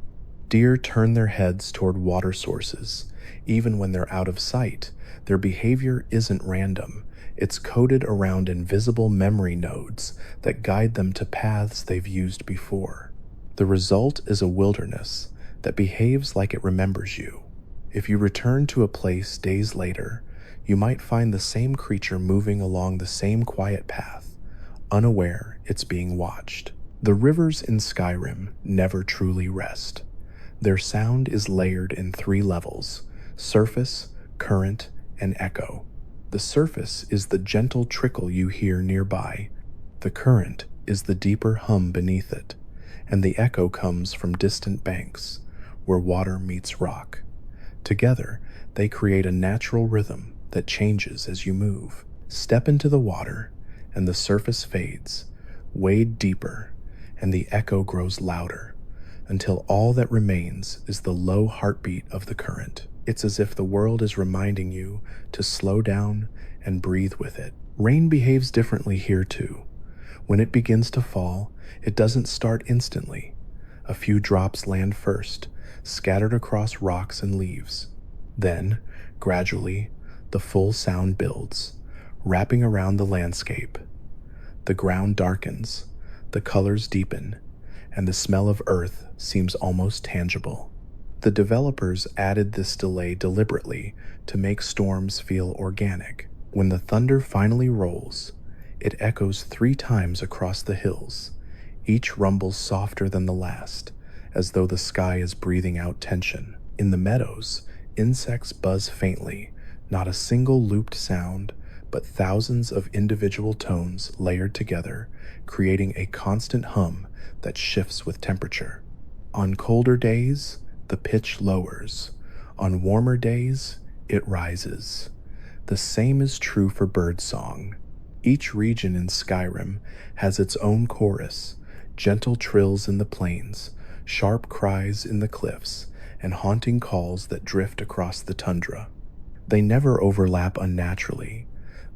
Deer turn their heads toward water sources. Even when they're out of sight, their behavior isn't random. It's coded around invisible memory nodes that guide them to paths they've used before. The result is a wilderness that behaves like it remembers you. If you return to a place days later, you might find the same creature moving along the same quiet path, unaware it's being watched. The rivers in Skyrim never truly rest. Their sound is layered in 3 levels: surface, current, and echo. The surface is the gentle trickle you hear nearby. The current is the deeper hum beneath it, and the echo comes from distant banks, where water meets rock. Together, they create a natural rhythm that changes as you move. Step into the water, and the surface fades, wade deeper, and the echo grows louder, until all that remains is the low heartbeat of the current. It's as if the world is reminding you to slow down and breathe with it. Rain behaves differently here too. When it begins to fall, it doesn't start instantly. A few drops land first, scattered across rocks and leaves. Then, gradually, the full sound builds, wrapping around the landscape. The ground darkens, the colors deepen, and the smell of earth seems almost tangible. The developers added this delay deliberately to make storms feel organic. When the thunder finally rolls, it echoes 3 times across the hills. Each rumbles softer than the last, as though the sky is breathing out tension. In the meadows, insects buzz faintly, not a single looped sound, but thousands of individual tones layered together, creating a constant hum that shifts with temperature. On colder days, the pitch lowers. On warmer days, it rises. The same is true for birdsong. Each region in Skyrim has its own chorus, gentle trills in the plains, sharp cries in the cliffs, and haunting calls that drift across the tundra. They never overlap unnaturally.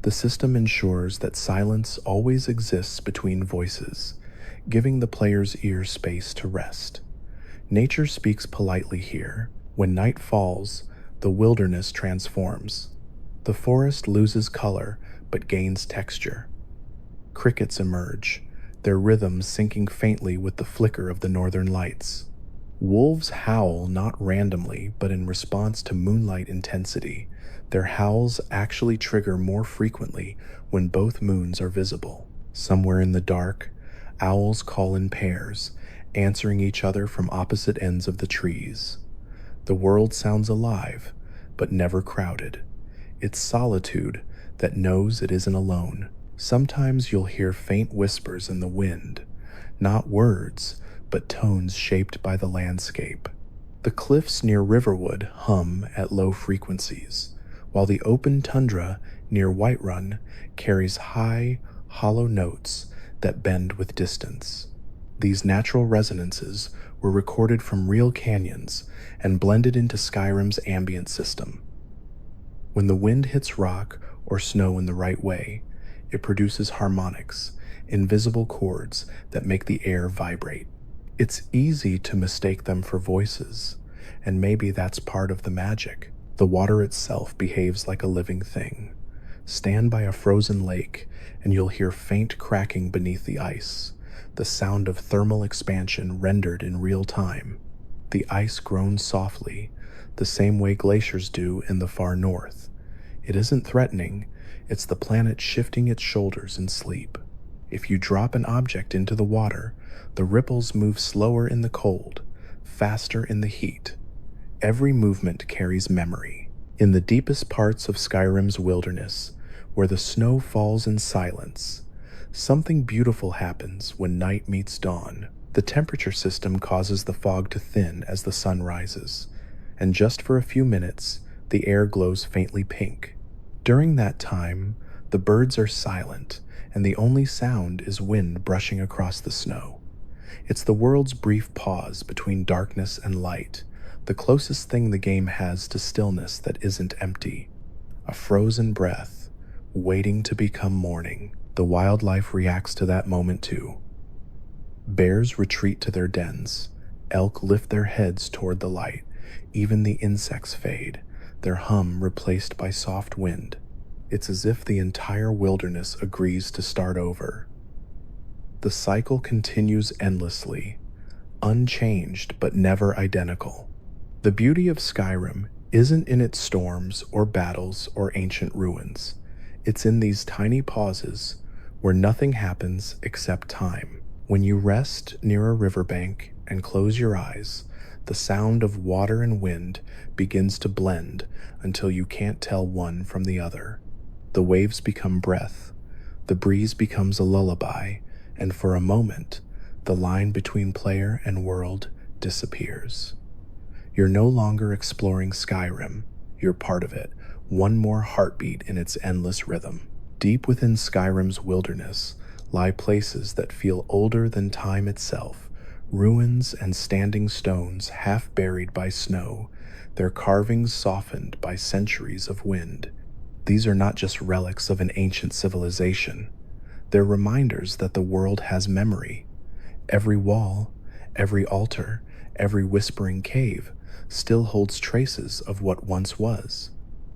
The system ensures that silence always exists between voices, giving the player's ear space to rest. Nature speaks politely here. When night falls, the wilderness transforms. The forest loses color but gains texture. Crickets emerge, their rhythms syncing faintly with the flicker of the northern lights. Wolves howl not randomly but in response to moonlight intensity. Their howls actually trigger more frequently when both moons are visible. Somewhere in the dark, owls call in pairs, answering each other from opposite ends of the trees. The world sounds alive, but never crowded. It's solitude that knows it isn't alone. Sometimes you'll hear faint whispers in the wind, not words, but tones shaped by the landscape. The cliffs near Riverwood hum at low frequencies, while the open tundra near Whiterun carries high, hollow notes that bend with distance. These natural resonances were recorded from real canyons and blended into Skyrim's ambient system. When the wind hits rock or snow in the right way, it produces harmonics, invisible chords that make the air vibrate. It's easy to mistake them for voices, and maybe that's part of the magic. The water itself behaves like a living thing. Stand by a frozen lake, and you'll hear faint cracking beneath the ice, the sound of thermal expansion rendered in real time. The ice groans softly, the same way glaciers do in the far north. It isn't threatening, it's the planet shifting its shoulders in sleep. If you drop an object into the water, the ripples move slower in the cold, faster in the heat. Every movement carries memory. In the deepest parts of Skyrim's wilderness, where the snow falls in silence, something beautiful happens when night meets dawn. The temperature system causes the fog to thin as the sun rises, and just for a few minutes, the air glows faintly pink. During that time, the birds are silent, and the only sound is wind brushing across the snow. It's the world's brief pause between darkness and light, the closest thing the game has to stillness that isn't empty. A frozen breath, waiting to become morning. The wildlife reacts to that moment too. Bears retreat to their dens, elk lift their heads toward the light, even the insects fade, their hum replaced by soft wind. It's as if the entire wilderness agrees to start over. The cycle continues endlessly, unchanged but never identical. The beauty of Skyrim isn't in its storms or battles or ancient ruins. It's in these tiny pauses where nothing happens except time. When you rest near a riverbank and close your eyes, the sound of water and wind begins to blend until you can't tell one from the other. The waves become breath, the breeze becomes a lullaby, and for a moment, the line between player and world disappears. You're no longer exploring Skyrim, you're part of it, one more heartbeat in its endless rhythm. Deep within Skyrim's wilderness lie places that feel older than time itself, ruins and standing stones half buried by snow, their carvings softened by centuries of wind. These are not just relics of an ancient civilization, they're reminders that the world has memory. Every wall, every altar, every whispering cave still holds traces of what once was.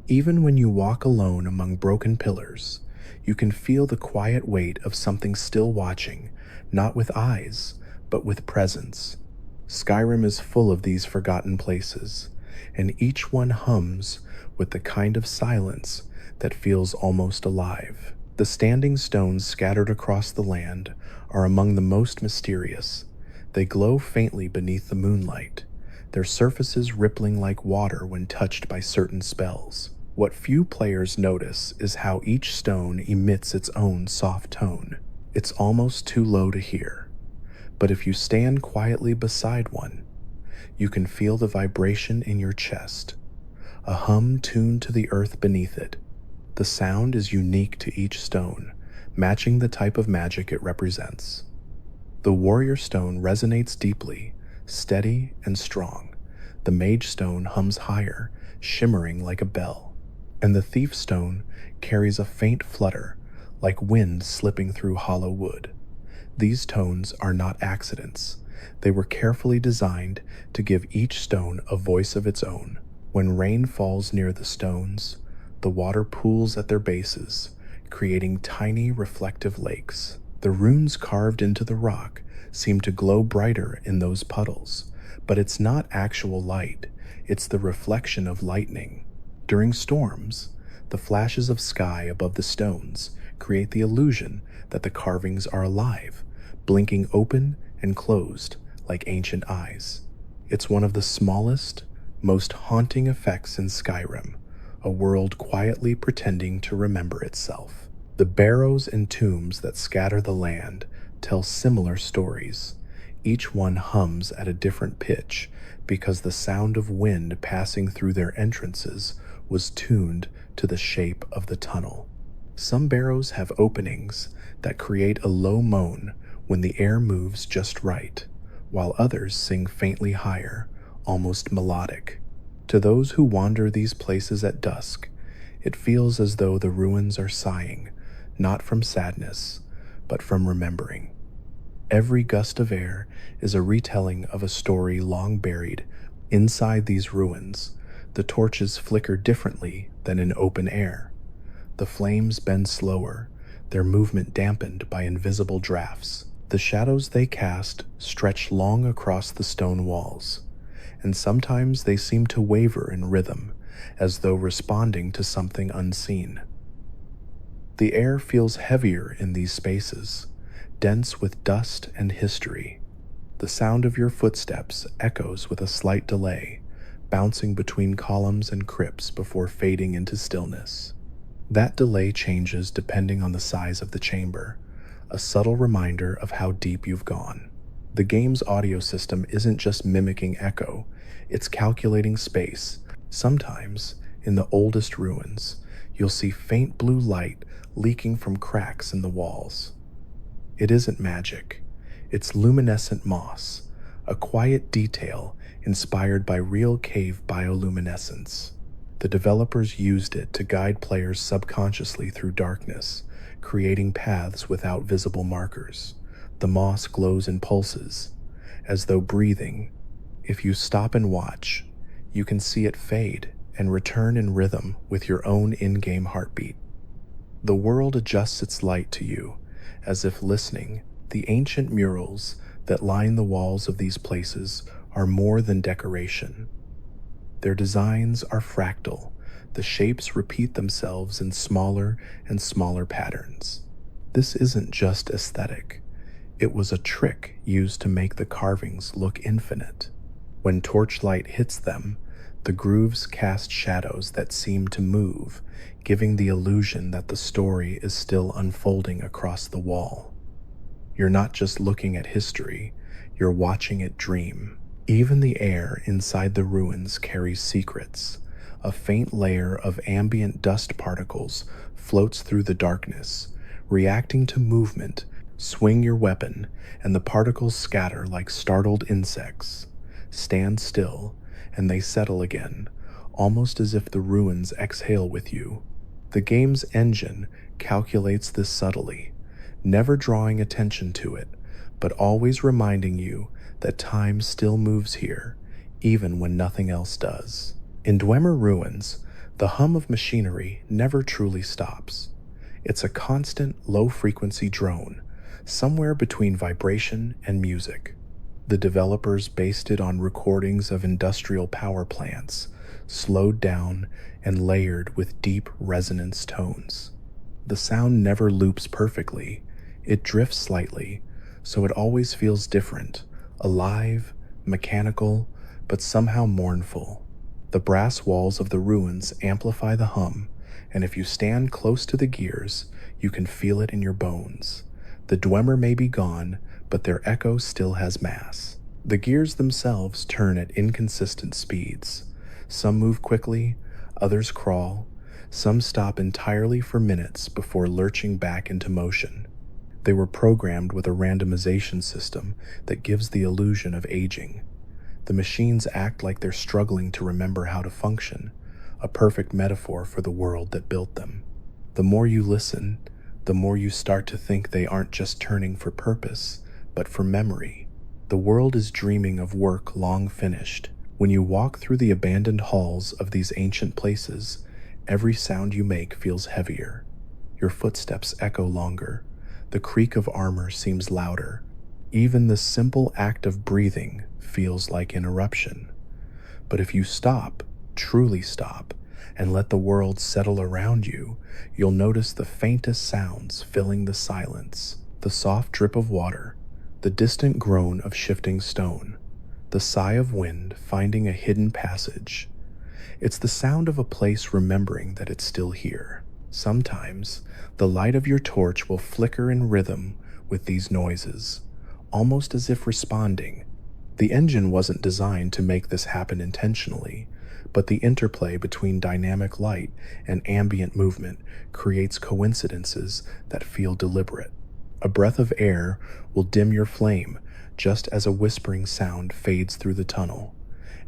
Even when you walk alone among broken pillars, you can feel the quiet weight of something still watching, not with eyes, but with presence. Skyrim is full of these forgotten places, and each one hums with the kind of silence that feels almost alive. The standing stones scattered across the land are among the most mysterious. They glow faintly beneath the moonlight, their surfaces rippling like water when touched by certain spells. What few players notice is how each stone emits its own soft tone. It's almost too low to hear, but if you stand quietly beside one, you can feel the vibration in your chest, a hum tuned to the earth beneath it. The sound is unique to each stone, matching the type of magic it represents. The warrior stone resonates deeply, steady and strong. The mage stone hums higher, shimmering like a bell. And the thief stone carries a faint flutter, like wind slipping through hollow wood. These tones are not accidents. They were carefully designed to give each stone a voice of its own. When rain falls near the stones, the water pools at their bases, creating tiny reflective lakes. The runes carved into the rock seem to glow brighter in those puddles, but it's not actual light, it's the reflection of lightning. During storms, the flashes of sky above the stones create the illusion that the carvings are alive, blinking open and closed like ancient eyes. It's one of the smallest, most haunting effects in Skyrim, a world quietly pretending to remember itself. The barrows and tombs that scatter the land tell similar stories. Each one hums at a different pitch because the sound of wind passing through their entrances was tuned to the shape of the tunnel. Some barrows have openings that create a low moan when the air moves just right, while others sing faintly higher, almost melodic. To those who wander these places at dusk, it feels as though the ruins are sighing, not from sadness, but from remembering. Every gust of air is a retelling of a story long buried. Inside these ruins, the torches flicker differently than in open air. The flames bend slower, their movement dampened by invisible drafts. The shadows they cast stretch long across the stone walls, and sometimes they seem to waver in rhythm, as though responding to something unseen. The air feels heavier in these spaces, dense with dust and history. The sound of your footsteps echoes with a slight delay, bouncing between columns and crypts before fading into stillness. That delay changes depending on the size of the chamber, a subtle reminder of how deep you've gone. The game's audio system isn't just mimicking echo, it's calculating space. Sometimes, in the oldest ruins, you'll see faint blue light leaking from cracks in the walls. It isn't magic, it's luminescent moss, a quiet detail inspired by real cave bioluminescence. The developers used it to guide players subconsciously through darkness, creating paths without visible markers. The moss glows in pulses, as though breathing. If you stop and watch, you can see it fade and return in rhythm with your own in-game heartbeat. The world adjusts its light to you, as if listening. The ancient murals that line the walls of these places are more than decoration. Their designs are fractal. The shapes repeat themselves in smaller and smaller patterns. This isn't just aesthetic. It was a trick used to make the carvings look infinite. When torchlight hits them, the grooves cast shadows that seem to move, giving the illusion that the story is still unfolding across the wall. You're not just looking at history, you're watching it dream. Even the air inside the ruins carries secrets, A faint layer of ambient dust particles floats through the darkness, reacting to movement. Swing your weapon, and the particles scatter like startled insects. Stand still, and they settle again, almost as if the ruins exhale with you. The game's engine calculates this subtly, never drawing attention to it, but always reminding you that time still moves here, even when nothing else does. In Dwemer Ruins, the hum of machinery never truly stops. It's a constant, low-frequency drone, somewhere between vibration and music. The developers based it on recordings of industrial power plants, slowed down and layered with deep resonance tones. The sound never loops perfectly, it drifts slightly, so it always feels different, alive, mechanical, but somehow mournful. The brass walls of the ruins amplify the hum, and if you stand close to the gears, you can feel it in your bones. The Dwemer may be gone, but their echo still has mass. The gears themselves turn at inconsistent speeds. Some move quickly, others crawl, some stop entirely for minutes before lurching back into motion. They were programmed with a randomization system that gives the illusion of aging. The machines act like they're struggling to remember how to function, a perfect metaphor for the world that built them. The more you listen, the more you start to think they aren't just turning for purpose, but for memory. The world is dreaming of work long finished. When you walk through the abandoned halls of these ancient places, every sound you make feels heavier. Your footsteps echo longer. The creak of armor seems louder. Even the simple act of breathing feels like interruption. But if you stop, truly stop, and let the world settle around you, you'll notice the faintest sounds filling the silence. The soft drip of water, the distant groan of shifting stone, the sigh of wind finding a hidden passage. It's the sound of a place remembering that it's still here. Sometimes, the light of your torch will flicker in rhythm with these noises, almost as if responding. The engine wasn't designed to make this happen intentionally, but the interplay between dynamic light and ambient movement creates coincidences that feel deliberate. A breath of air will dim your flame just as a whispering sound fades through the tunnel,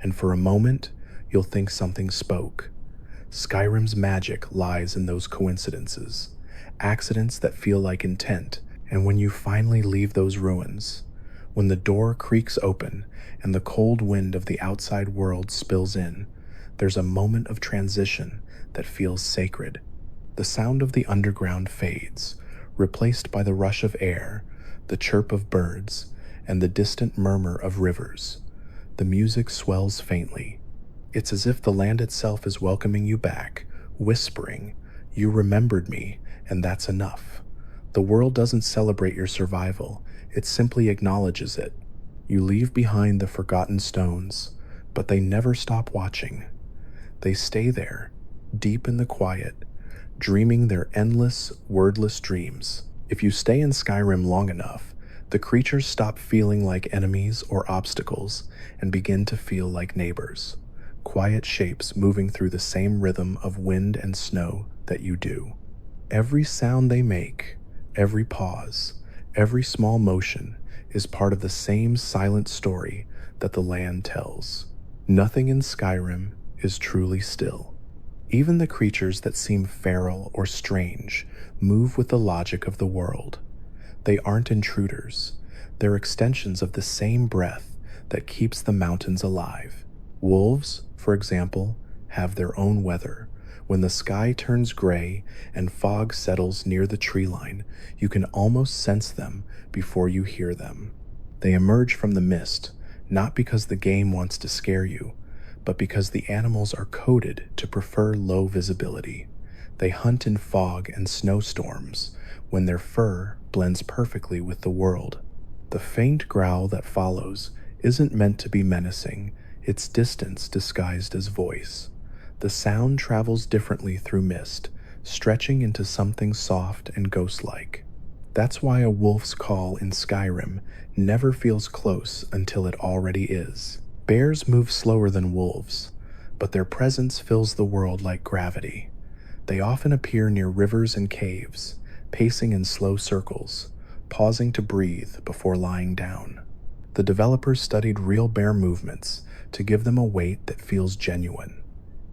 and for a moment, you'll think something spoke. Skyrim's magic lies in those coincidences, accidents that feel like intent, and when you finally leave those ruins, when the door creaks open and the cold wind of the outside world spills in, there's a moment of transition that feels sacred. The sound of the underground fades, replaced by the rush of air, the chirp of birds, and the distant murmur of rivers. The music swells faintly. It's as if the land itself is welcoming you back, whispering, "You remembered me, and that's enough." The world doesn't celebrate your survival, it simply acknowledges it. You leave behind the forgotten stones, but they never stop watching. They stay there, deep in the quiet, dreaming their endless, wordless dreams. If you stay in Skyrim long enough, the creatures stop feeling like enemies or obstacles and begin to feel like neighbors, quiet shapes moving through the same rhythm of wind and snow that you do. Every sound they make, every pause, every small motion is part of the same silent story that the land tells. Nothing in Skyrim is truly still. Even the creatures that seem feral or strange move with the logic of the world. They aren't intruders. They're extensions of the same breath that keeps the mountains alive. Wolves, for example, have their own weather. When the sky turns gray and fog settles near the tree line, you can almost sense them before you hear them. They emerge from the mist, not because the game wants to scare you, but because the animals are coded to prefer low visibility. They hunt in fog and snowstorms when their fur blends perfectly with the world. The faint growl that follows isn't meant to be menacing, it's distance disguised as voice. The sound travels differently through mist, stretching into something soft and ghost-like. That's why a wolf's call in Skyrim never feels close until it already is. Bears move slower than wolves, but their presence fills the world like gravity. They often appear near rivers and caves, pacing in slow circles, pausing to breathe before lying down. The developers studied real bear movements to give them a weight that feels genuine.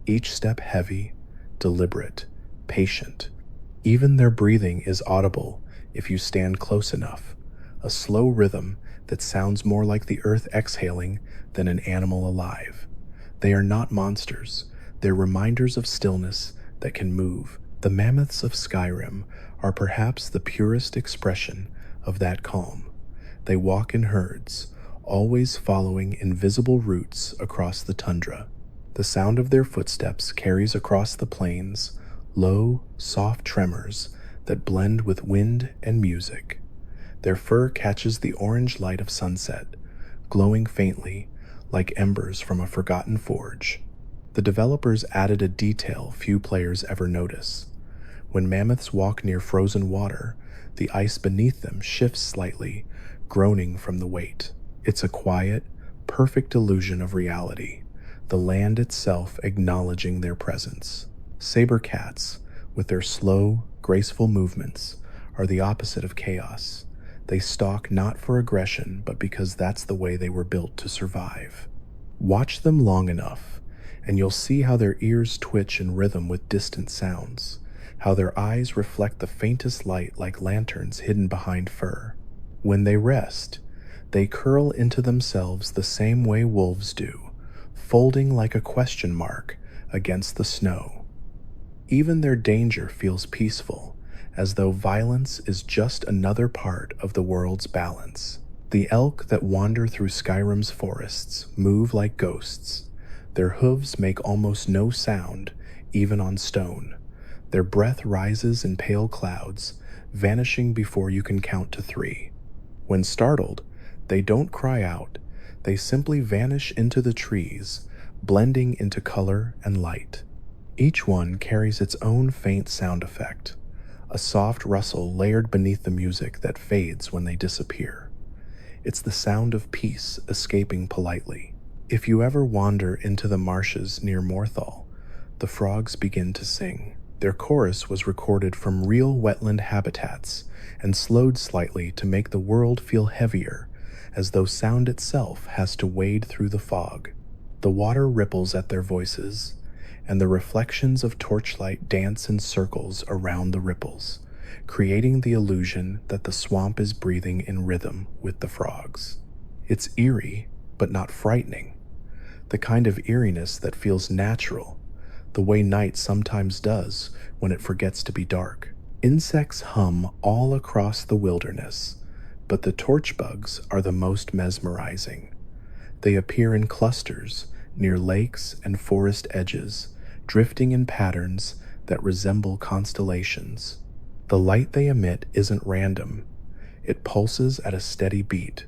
Each step heavy, deliberate, patient. Even their breathing is audible if you stand close enough, a slow rhythm that sounds more like the earth exhaling than an animal alive. They are not monsters, they're reminders of stillness that can move. The mammoths of Skyrim are perhaps the purest expression of that calm. They walk in herds, always following invisible routes across the tundra. The sound of their footsteps carries across the plains, low, soft tremors that blend with wind and music. Their fur catches the orange light of sunset, glowing faintly like embers from a forgotten forge. The developers added a detail few players ever notice. When mammoths walk near frozen water, the ice beneath them shifts slightly, groaning from the weight. It's a quiet, perfect illusion of reality, the land itself acknowledging their presence. Saber cats, with their slow, graceful movements, are the opposite of chaos. They stalk not for aggression, but because that's the way they were built to survive. Watch them long enough, and you'll see how their ears twitch in rhythm with distant sounds, how their eyes reflect the faintest light like lanterns hidden behind fur. When they rest, they curl into themselves the same way wolves do, folding like a question mark against the snow. Even their danger feels peaceful, as though violence is just another part of the world's balance. The elk that wander through Skyrim's forests move like ghosts. Their hooves make almost no sound, even on stone. Their breath rises in pale clouds, vanishing before you can count to 3. When startled, they don't cry out. They simply vanish into the trees, blending into color and light. Each one carries its own faint sound effect, a soft rustle layered beneath the music that fades when they disappear. It's the sound of peace escaping politely. If you ever wander into the marshes near Morthal, the frogs begin to sing. Their chorus was recorded from real wetland habitats and slowed slightly to make the world feel heavier, as though sound itself has to wade through the fog. The water ripples at their voices, and the reflections of torchlight dance in circles around the ripples, creating the illusion that the swamp is breathing in rhythm with the frogs. It's eerie, but not frightening. The kind of eeriness that feels natural, the way night sometimes does when it forgets to be dark. Insects hum all across the wilderness, but the torchbugs are the most mesmerizing. They appear in clusters near lakes and forest edges, drifting in patterns that resemble constellations. The light they emit isn't random. It pulses at a steady beat,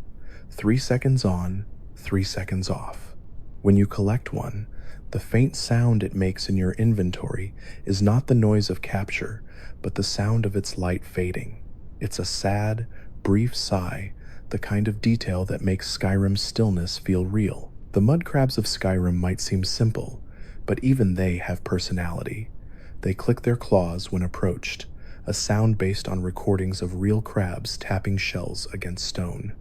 3 seconds on, 3 seconds off. When you collect one, the faint sound it makes in your inventory is not the noise of capture, but the sound of its light fading. It's a sad, brief sigh, the kind of detail that makes Skyrim's stillness feel real. The mud crabs of Skyrim might seem simple, but even they have personality. They click their claws when approached, a sound based on recordings of real crabs tapping shells against stone.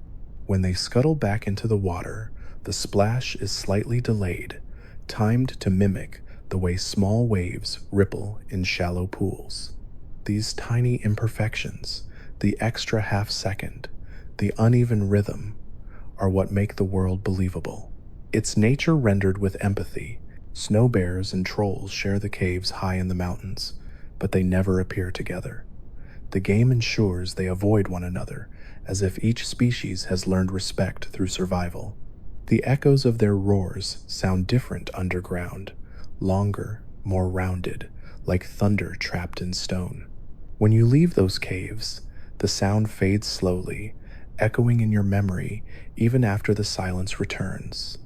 When they scuttle back into the water, the splash is slightly delayed, timed to mimic the way small waves ripple in shallow pools. These tiny imperfections, the extra half second, the uneven rhythm, are what make the world believable. It's nature rendered with empathy. Snow bears and trolls share the caves high in the mountains, but they never appear together. The game ensures they avoid one another, as if each species has learned respect through survival. The echoes of their roars sound different underground, longer, more rounded, like thunder trapped in stone. When you leave those caves, the sound fades slowly, echoing in your memory even after the silence returns.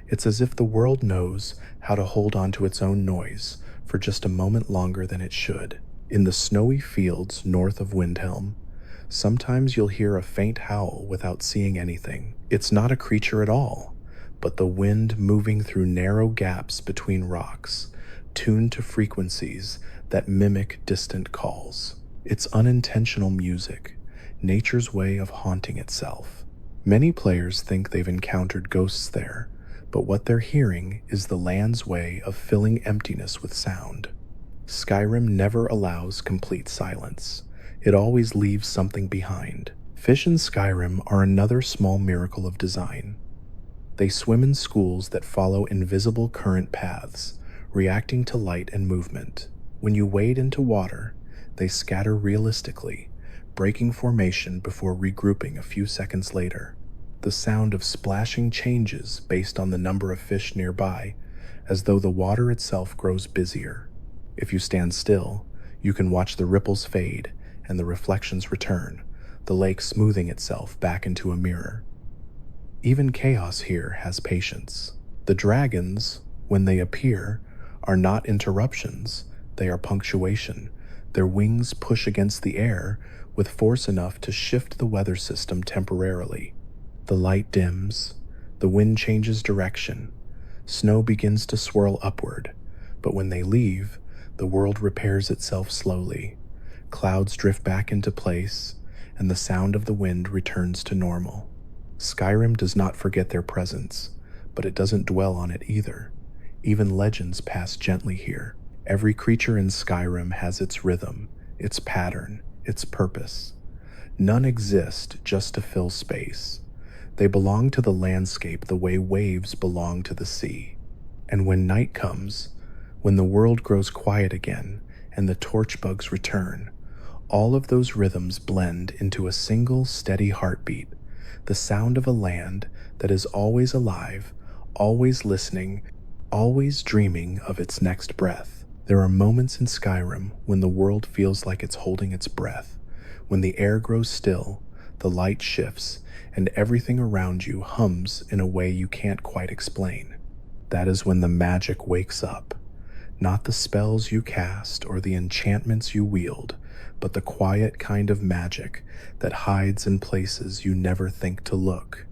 It's as if the world knows how to hold on to its own noise for just a moment longer than it should. In the snowy fields north of Windhelm, sometimes you'll hear a faint howl without seeing anything. It's not a creature at all, but the wind moving through narrow gaps between rocks, tuned to frequencies that mimic distant calls. It's unintentional music, nature's way of haunting itself. Many players think they've encountered ghosts there, but what they're hearing is the land's way of filling emptiness with sound. Skyrim never allows complete silence. It always leaves something behind. Fish in Skyrim are another small miracle of design. They swim in schools that follow invisible current paths, reacting to light and movement. When you wade into water, they scatter realistically, breaking formation before regrouping a few seconds later. The sound of splashing changes based on the number of fish nearby, as though the water itself grows busier. If you stand still, you can watch the ripples fade and the reflections return, the lake smoothing itself back into a mirror. Even chaos here has patience. The dragons, when they appear, are not interruptions, they are punctuation. Their wings push against the air with force enough to shift the weather system temporarily. The light dims, the wind changes direction, snow begins to swirl upward, but when they leave, the world repairs itself slowly. Clouds drift back into place, and the sound of the wind returns to normal. Skyrim does not forget their presence, but it doesn't dwell on it either. Even legends pass gently here. Every creature in Skyrim has its rhythm, its pattern, its purpose. None exist just to fill space. They belong to the landscape the way waves belong to the sea. And when night comes, when the world grows quiet again and the torchbugs return, all of those rhythms blend into a single steady heartbeat, the sound of a land that is always alive, always listening, always dreaming of its next breath. There are moments in Skyrim when the world feels like it's holding its breath, when the air grows still, the light shifts, and everything around you hums in a way you can't quite explain. That is when the magic wakes up. Not the spells you cast or the enchantments you wield, but the quiet kind of magic that hides in places you never think to look.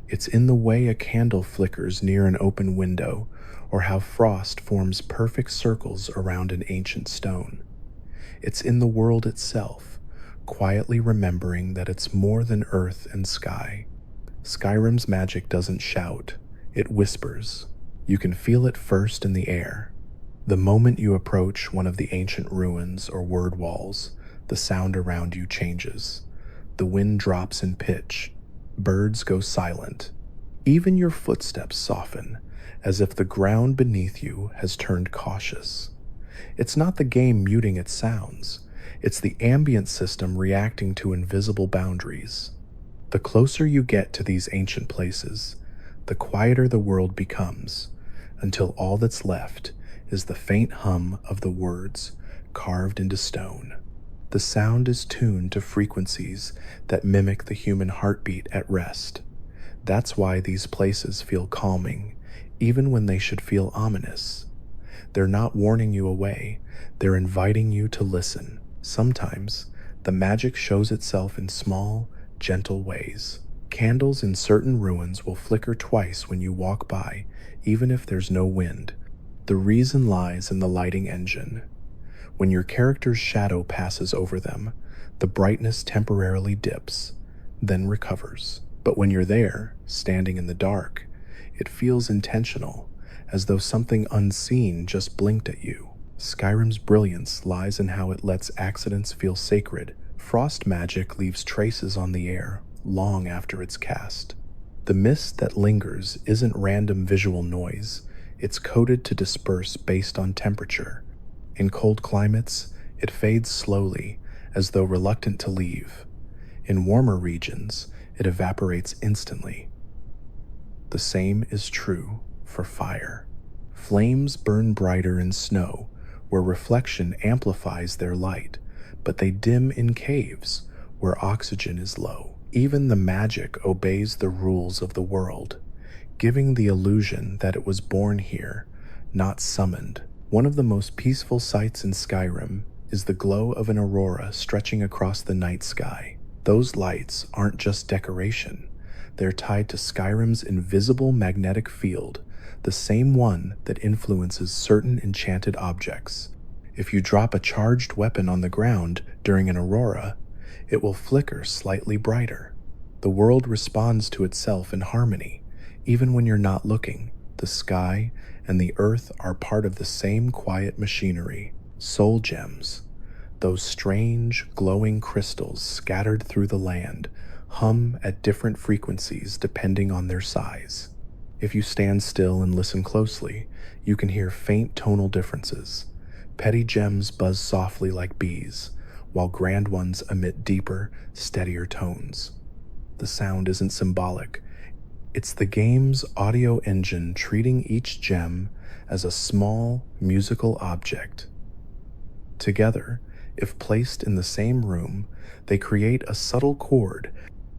It's in the way a candle flickers near an open window, or how frost forms perfect circles around an ancient stone. It's in the world itself, quietly remembering that it's more than earth and sky. Skyrim's magic doesn't shout, it whispers. You can feel it first in the air. The moment you approach one of the ancient ruins or word walls, the sound around you changes. The wind drops in pitch. Birds go silent. Even your footsteps soften, as if the ground beneath you has turned cautious. It's not the game muting its sounds. It's the ambient system reacting to invisible boundaries. The closer you get to these ancient places, the quieter the world becomes, until all that's left is the faint hum of the words carved into stone. The sound is tuned to frequencies that mimic the human heartbeat at rest. That's why these places feel calming, even when they should feel ominous. They're not warning you away, they're inviting you to listen. Sometimes, the magic shows itself in small, gentle ways. Candles in certain ruins will flicker twice when you walk by, even if there's no wind. The reason lies in the lighting engine. When your character's shadow passes over them, the brightness temporarily dips, then recovers. But when you're there, standing in the dark, it feels intentional, as though something unseen just blinked at you. Skyrim's brilliance lies in how it lets accidents feel sacred. Frost magic leaves traces on the air long after it's cast. The mist that lingers isn't random visual noise, it's coded to disperse based on temperature. In cold climates, it fades slowly, as though reluctant to leave. In warmer regions, it evaporates instantly. The same is true for fire. Flames burn brighter in snow, where reflection amplifies their light, but they dim in caves, where oxygen is low. Even the magic obeys the rules of the world, giving the illusion that it was born here, not summoned. One of the most peaceful sights in Skyrim is the glow of an aurora stretching across the night sky. Those lights aren't just decoration, They're tied to Skyrim's invisible magnetic field, the same one that influences certain enchanted objects. If you drop a charged weapon on the ground during an aurora, it will flicker slightly brighter. The world responds to itself in harmony, even when you're not looking. The sky and the earth are part of the same quiet machinery. Soul gems, those strange, glowing crystals scattered through the land, hum at different frequencies depending on their size. If you stand still and listen closely, you can hear faint tonal differences. Petty gems buzz softly like bees, while grand ones emit deeper, steadier tones. The sound isn't symbolic. It's the game's audio engine treating each gem as a small, musical object. Together, if placed in the same room, they create a subtle chord.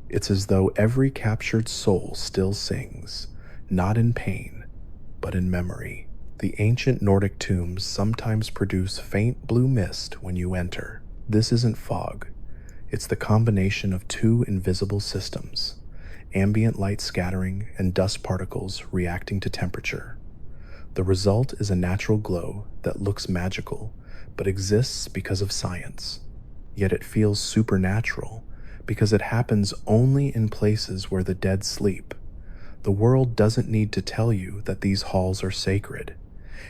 It's as though every captured soul still sings, not in pain, but in memory. The ancient Nordic tombs sometimes produce faint blue mist when you enter. This isn't fog. It's the combination of two invisible systems, ambient light scattering and dust particles reacting to temperature. The result is a natural glow that looks magical, but exists because of science. Yet it feels supernatural because it happens only in places where the dead sleep. The world doesn't need to tell you that these halls are sacred.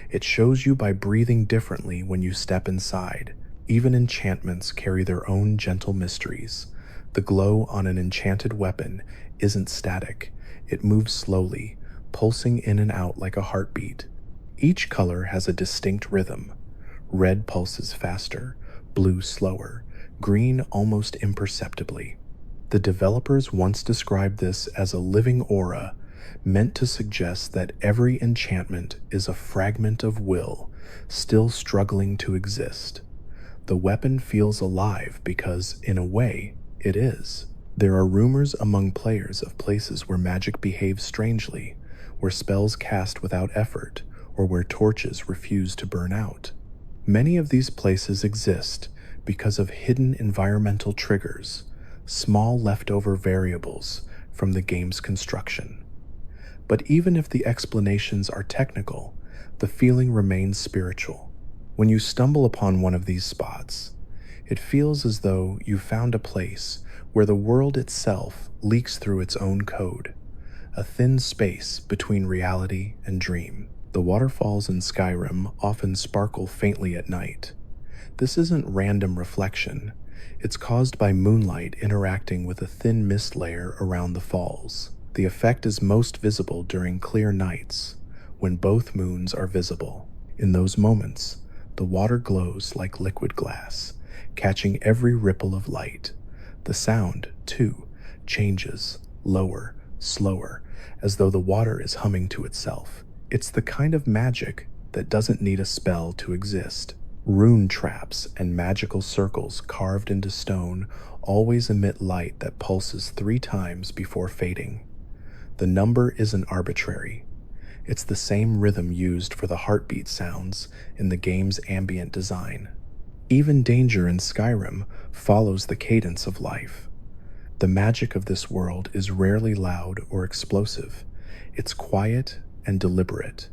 It shows you by breathing differently when you step inside. Even enchantments carry their own gentle mysteries. The glow on an enchanted weapon isn't static. It moves slowly, pulsing in and out like a heartbeat. Each color has a distinct rhythm. Red pulses faster, blue slower, green almost imperceptibly. The developers once described this as a living aura, meant to suggest that every enchantment is a fragment of will, still struggling to exist. The weapon feels alive because, in a way, it is. There are rumors among players of places where magic behaves strangely, where spells cast without effort, or where torches refuse to burn out. Many of these places exist because of hidden environmental triggers, small leftover variables from the game's construction. But even if the explanations are technical, the feeling remains spiritual. When you stumble upon one of these spots, it feels as though you found a place where the world itself leaks through its own code, a thin space between reality and dream. The waterfalls in Skyrim often sparkle faintly at night. This isn't random reflection. It's caused by moonlight interacting with a thin mist layer around the falls. The effect is most visible during clear nights, when both moons are visible. In those moments, the water glows like liquid glass, catching every ripple of light. The sound, too, changes, lower, slower, as though the water is humming to itself. It's the kind of magic that doesn't need a spell to exist. Rune traps and magical circles carved into stone always emit light that pulses 3 times before fading. The number isn't arbitrary. It's the same rhythm used for the heartbeat sounds in the game's ambient design. Even danger in Skyrim follows the cadence of life. The magic of this world is rarely loud or explosive. It's quiet and deliberate,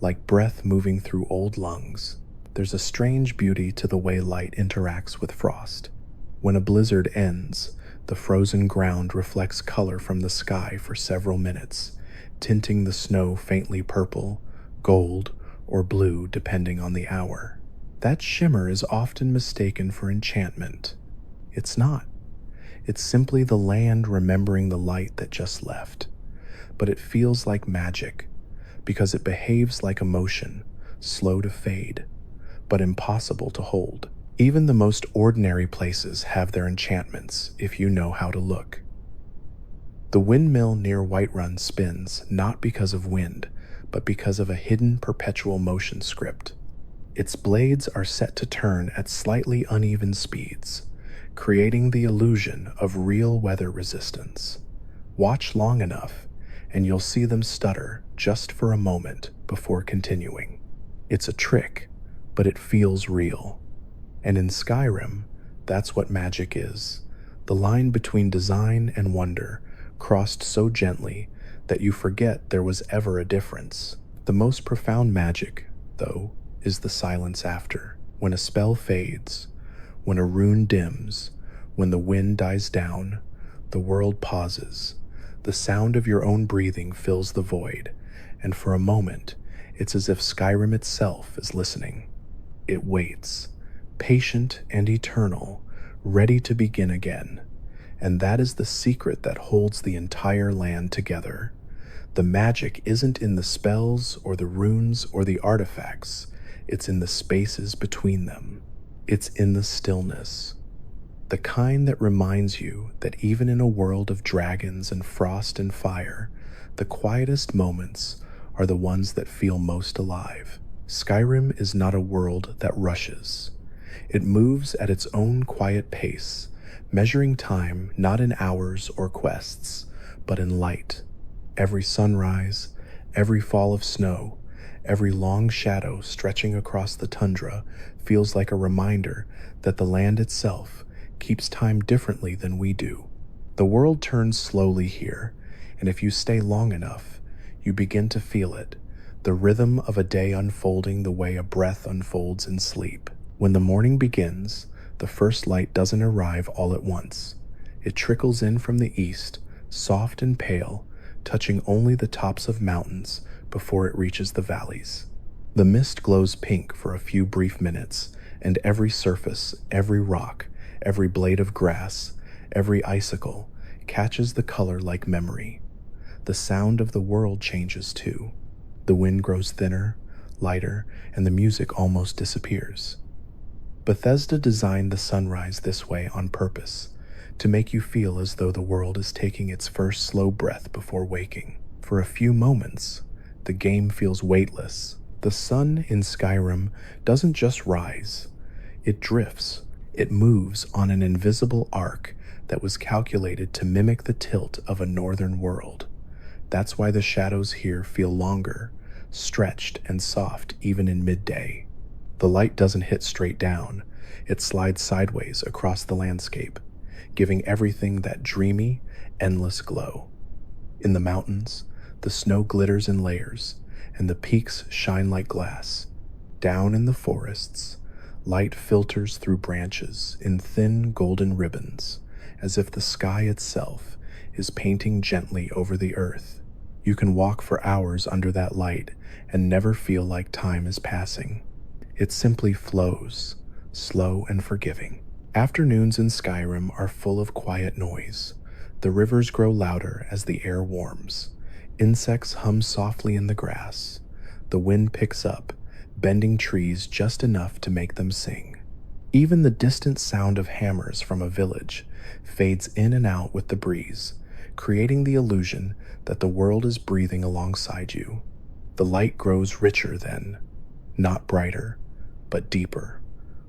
like breath moving through old lungs. There's a strange beauty to the way light interacts with frost. When a blizzard ends, the frozen ground reflects color from the sky for several minutes, tinting the snow faintly purple, gold, or blue depending on the hour. That shimmer is often mistaken for enchantment. It's not. It's simply the land remembering the light that just left. But it feels like magic, because it behaves like emotion, slow to fade, but impossible to hold. Even the most ordinary places have their enchantments if you know how to look. The windmill near Whiterun spins not because of wind, but because of a hidden perpetual motion script. Its blades are set to turn at slightly uneven speeds, creating the illusion of real weather resistance. Watch long enough, and you'll see them stutter just for a moment before continuing. It's a trick, but it feels real. And in Skyrim, that's what magic is. The line between design and wonder, crossed so gently that you forget there was ever a difference. The most profound magic, though, is the silence after. When a spell fades, when a rune dims, when the wind dies down, the world pauses. The sound of your own breathing fills the void, and for a moment, it's as if Skyrim itself is listening. It waits, patient and eternal, ready to begin again. And that is the secret that holds the entire land together. The magic isn't in the spells or the runes or the artifacts, it's in the spaces between them. It's in the stillness. The kind that reminds you that even in a world of dragons and frost and fire, the quietest moments are the ones that feel most alive. Skyrim is not a world that rushes. It moves at its own quiet pace, measuring time not in hours or quests, but in light. Every sunrise, every fall of snow, every long shadow stretching across the tundra feels like a reminder that the land itself keeps time differently than we do. The world turns slowly here, and if you stay long enough, you begin to feel it, the rhythm of a day unfolding the way a breath unfolds in sleep. When the morning begins, the first light doesn't arrive all at once. It trickles in from the east, soft and pale, touching only the tops of mountains before it reaches the valleys. The mist glows pink for a few brief minutes, and every surface, every rock, every blade of grass, every icicle catches the color like memory. The sound of the world changes too. The wind grows thinner, lighter, and the music almost disappears. Bethesda designed the sunrise this way on purpose, to make you feel as though the world is taking its first slow breath before waking. For a few moments, the game feels weightless. The sun in Skyrim doesn't just rise, it drifts. It moves on an invisible arc that was calculated to mimic the tilt of a northern world. That's why the shadows here feel longer, stretched and soft even in midday. The light doesn't hit straight down, it slides sideways across the landscape, giving everything that dreamy, endless glow. In the mountains, the snow glitters in layers, and the peaks shine like glass. Down in the forests, light filters through branches in thin golden ribbons, as if the sky itself is painting gently over the earth. You can walk for hours under that light and never feel like time is passing. It simply flows, slow and forgiving. Afternoons in Skyrim are full of quiet noise. The rivers grow louder as the air warms. Insects hum softly in the grass. The wind picks up, bending trees just enough to make them sing. Even the distant sound of hammers from a village fades in and out with the breeze, creating the illusion that the world is breathing alongside you. The light grows richer then, not brighter, but deeper,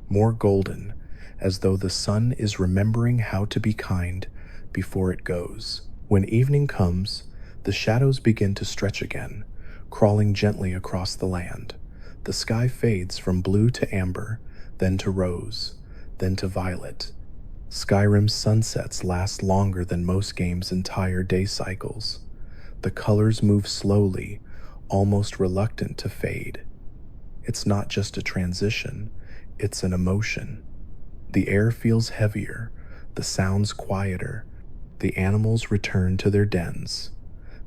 more golden, as though the sun is remembering how to be kind before it goes. When evening comes, the shadows begin to stretch again, crawling gently across the land. The sky fades from blue to amber, then to rose, then to violet. Skyrim's sunsets last longer than most games' entire day cycles. The colors move slowly, almost reluctant to fade. It's not just a transition, it's an emotion. The air feels heavier, the sounds quieter, the animals return to their dens.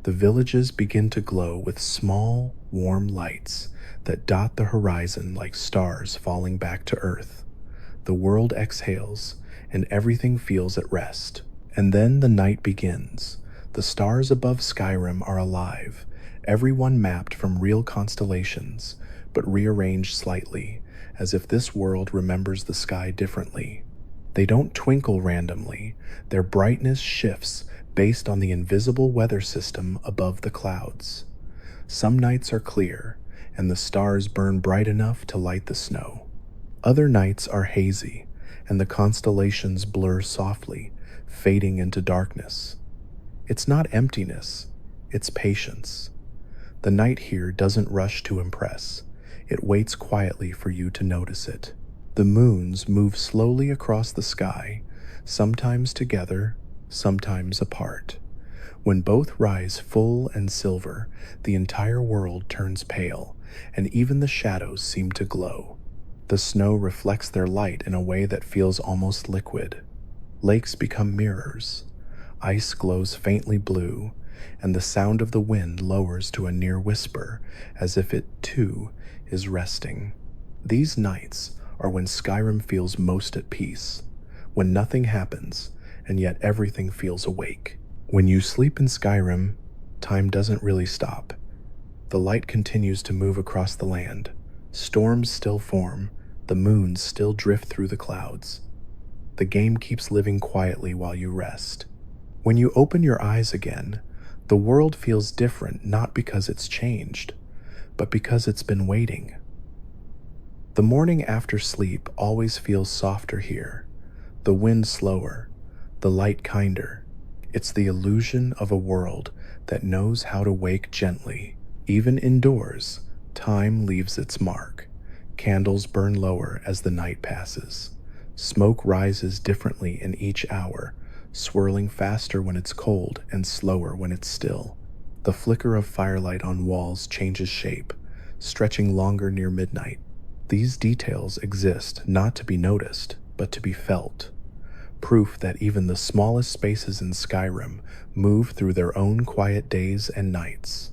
The villages begin to glow with small, warm lights that dot the horizon like stars falling back to earth. The world exhales, and everything feels at rest. And then the night begins. The stars above Skyrim are alive, everyone mapped from real constellations, but rearranged slightly, as if this world remembers the sky differently. They don't twinkle randomly, their brightness shifts based on the invisible weather system above the clouds. Some nights are clear, and the stars burn bright enough to light the snow. Other nights are hazy, and the constellations blur softly, fading into darkness. It's not emptiness, it's patience. The night here doesn't rush to impress. It waits quietly for you to notice it. The moons move slowly across the sky, sometimes together, sometimes apart. When both rise full and silver, the entire world turns pale, and even the shadows seem to glow. The snow reflects their light in a way that feels almost liquid. Lakes become mirrors. Ice glows faintly blue, and the sound of the wind lowers to a near whisper, as if it, too, is resting. These nights are when Skyrim feels most at peace, when nothing happens, and yet everything feels awake. When you sleep in Skyrim, time doesn't really stop. The light continues to move across the land. Storms still form, the moons still drift through the clouds. The game keeps living quietly while you rest. When you open your eyes again, the world feels different not because it's changed, but because it's been waiting. The morning after sleep always feels softer here, the wind slower, the light kinder. It's the illusion of a world that knows how to wake gently. Even indoors, time leaves its mark. Candles burn lower as the night passes. Smoke rises differently in each hour, swirling faster when it's cold and slower when it's still. The flicker of firelight on walls changes shape, stretching longer near midnight. These details exist not to be noticed, but to be felt. Proof that even the smallest spaces in Skyrim move through their own quiet days and nights.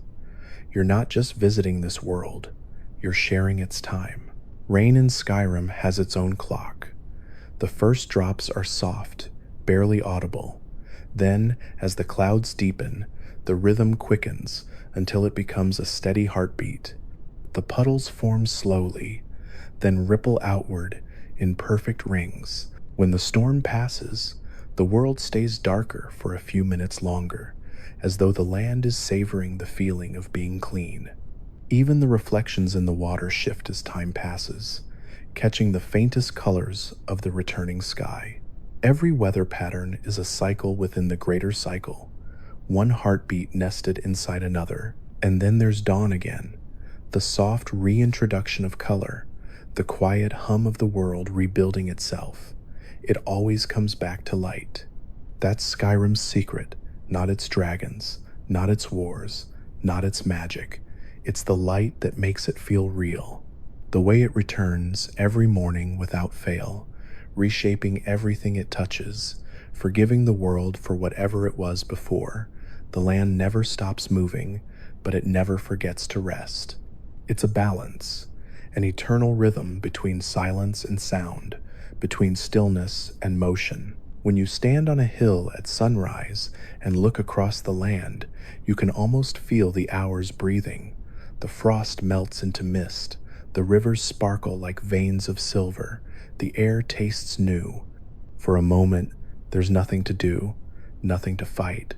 You're not just visiting this world, you're sharing its time. Rain in Skyrim has its own clock. The first drops are soft, barely audible. Then, as the clouds deepen, the rhythm quickens until it becomes a steady heartbeat. The puddles form slowly, then ripple outward in perfect rings. When the storm passes, the world stays darker for a few minutes longer, as though the land is savoring the feeling of being clean. Even the reflections in the water shift as time passes, catching the faintest colors of the returning sky. Every weather pattern is a cycle within the greater cycle, one heartbeat nested inside another. And then there's dawn again, the soft reintroduction of color, the quiet hum of the world rebuilding itself. It always comes back to light. That's Skyrim's secret, not its dragons, not its wars, not its magic. It's the light that makes it feel real. The way it returns every morning without fail, reshaping everything it touches, forgiving the world for whatever it was before. The land never stops moving, but it never forgets to rest. It's a balance, an eternal rhythm between silence and sound, between stillness and motion. When you stand on a hill at sunrise and look across the land, you can almost feel the hours breathing. The frost melts into mist, the rivers sparkle like veins of silver, the air tastes new. For a moment, there's nothing to do, nothing to fight,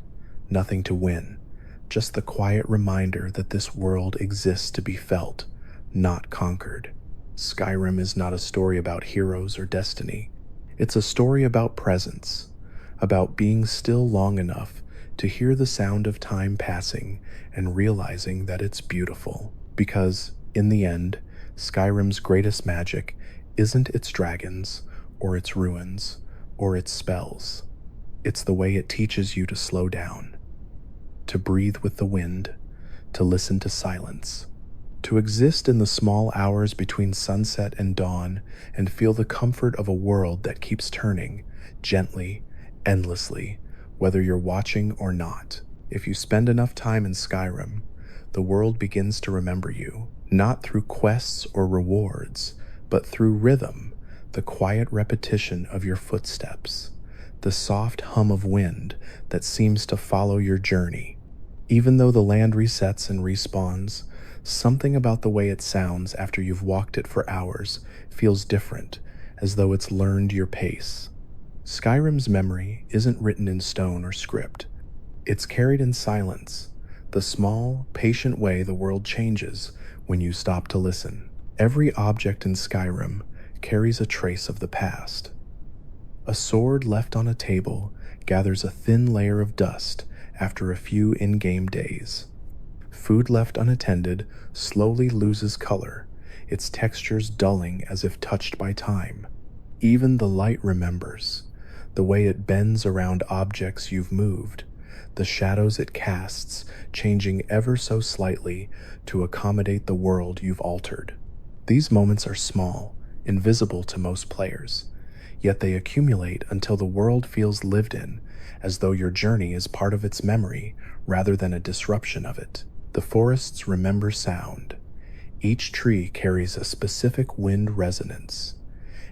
nothing to win, just the quiet reminder that this world exists to be felt, not conquered. Skyrim is not a story about heroes or destiny. It's a story about presence, about being still long enough to hear the sound of time passing and realizing that it's beautiful. Because, in the end, Skyrim's greatest magic isn't its dragons, or its ruins, or its spells. It's the way it teaches you to slow down, to breathe with the wind, to listen to silence, to exist in the small hours between sunset and dawn and feel the comfort of a world that keeps turning, gently, endlessly, whether you're watching or not. If you spend enough time in Skyrim, the world begins to remember you, not through quests or rewards, but through rhythm, the quiet repetition of your footsteps, the soft hum of wind that seems to follow your journey. Even though the land resets and respawns, something about the way it sounds after you've walked it for hours feels different, as though it's learned your pace. Skyrim's memory isn't written in stone or script. It's carried in silence, the small, patient way the world changes when you stop to listen. Every object in Skyrim carries a trace of the past. A sword left on a table gathers a thin layer of dust after a few in-game days. Food left unattended slowly loses color, its textures dulling as if touched by time. Even the light remembers, the way it bends around objects you've moved, the shadows it casts changing ever so slightly to accommodate the world you've altered. These moments are small, invisible to most players, yet they accumulate until the world feels lived in, as though your journey is part of its memory rather than a disruption of it. The forests remember sound. Each tree carries a specific wind resonance,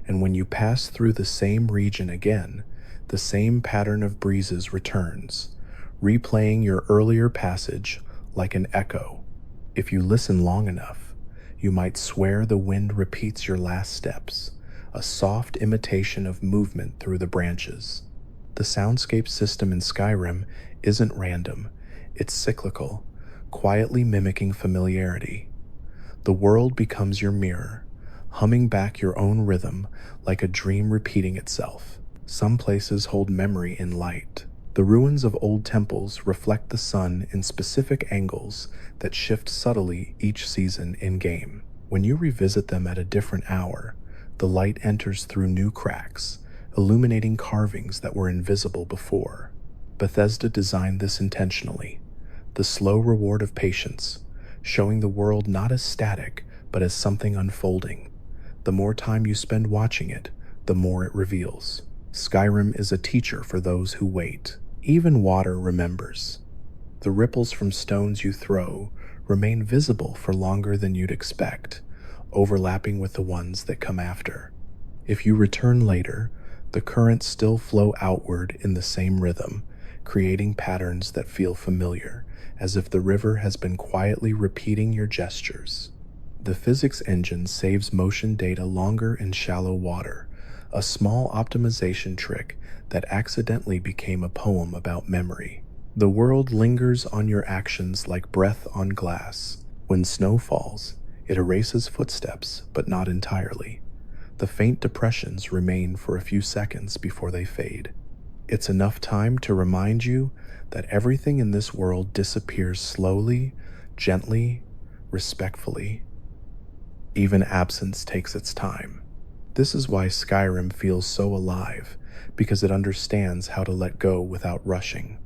and when you pass through the same region again, the same pattern of breezes returns, replaying your earlier passage like an echo. If you listen long enough, you might swear the wind repeats your last steps, a soft imitation of movement through the branches. The soundscape system in Skyrim isn't random, it's cyclical, quietly mimicking familiarity. The world becomes your mirror, humming back your own rhythm like a dream repeating itself. Some places hold memory in light. The ruins of old temples reflect the sun in specific angles that shift subtly each season in-game. When you revisit them at a different hour, the light enters through new cracks, illuminating carvings that were invisible before. Bethesda designed this intentionally, the slow reward of patience, showing the world not as static, but as something unfolding. The more time you spend watching it, the more it reveals. Skyrim is a teacher for those who wait. Even water remembers. The ripples from stones you throw remain visible for longer than you'd expect, overlapping with the ones that come after. If you return later, the currents still flow outward in the same rhythm, creating patterns that feel familiar, as if the river has been quietly repeating your gestures. The physics engine saves motion data longer in shallow water, a small optimization trick that accidentally became a poem about memory. The world lingers on your actions like breath on glass. When snow falls, it erases footsteps, but not entirely. The faint depressions remain for a few seconds before they fade. It's enough time to remind you that everything in this world disappears slowly, gently, respectfully. Even absence takes its time. This is why Skyrim feels so alive, because it understands how to let go without rushing.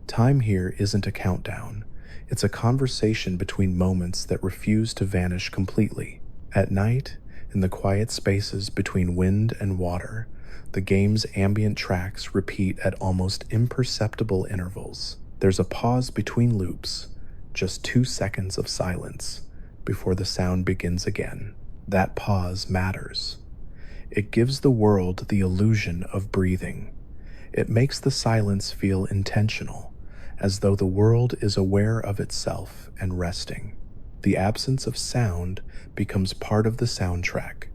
Time here isn't a countdown. It's a conversation between moments that refuse to vanish completely. At night, in the quiet spaces between wind and water, the game's ambient tracks repeat at almost imperceptible intervals. There's a pause between loops, just 2 seconds of silence, before the sound begins again. That pause matters. It gives the world the illusion of breathing. It makes the silence feel intentional, as though the world is aware of itself and resting. The absence of sound becomes part of the soundtrack,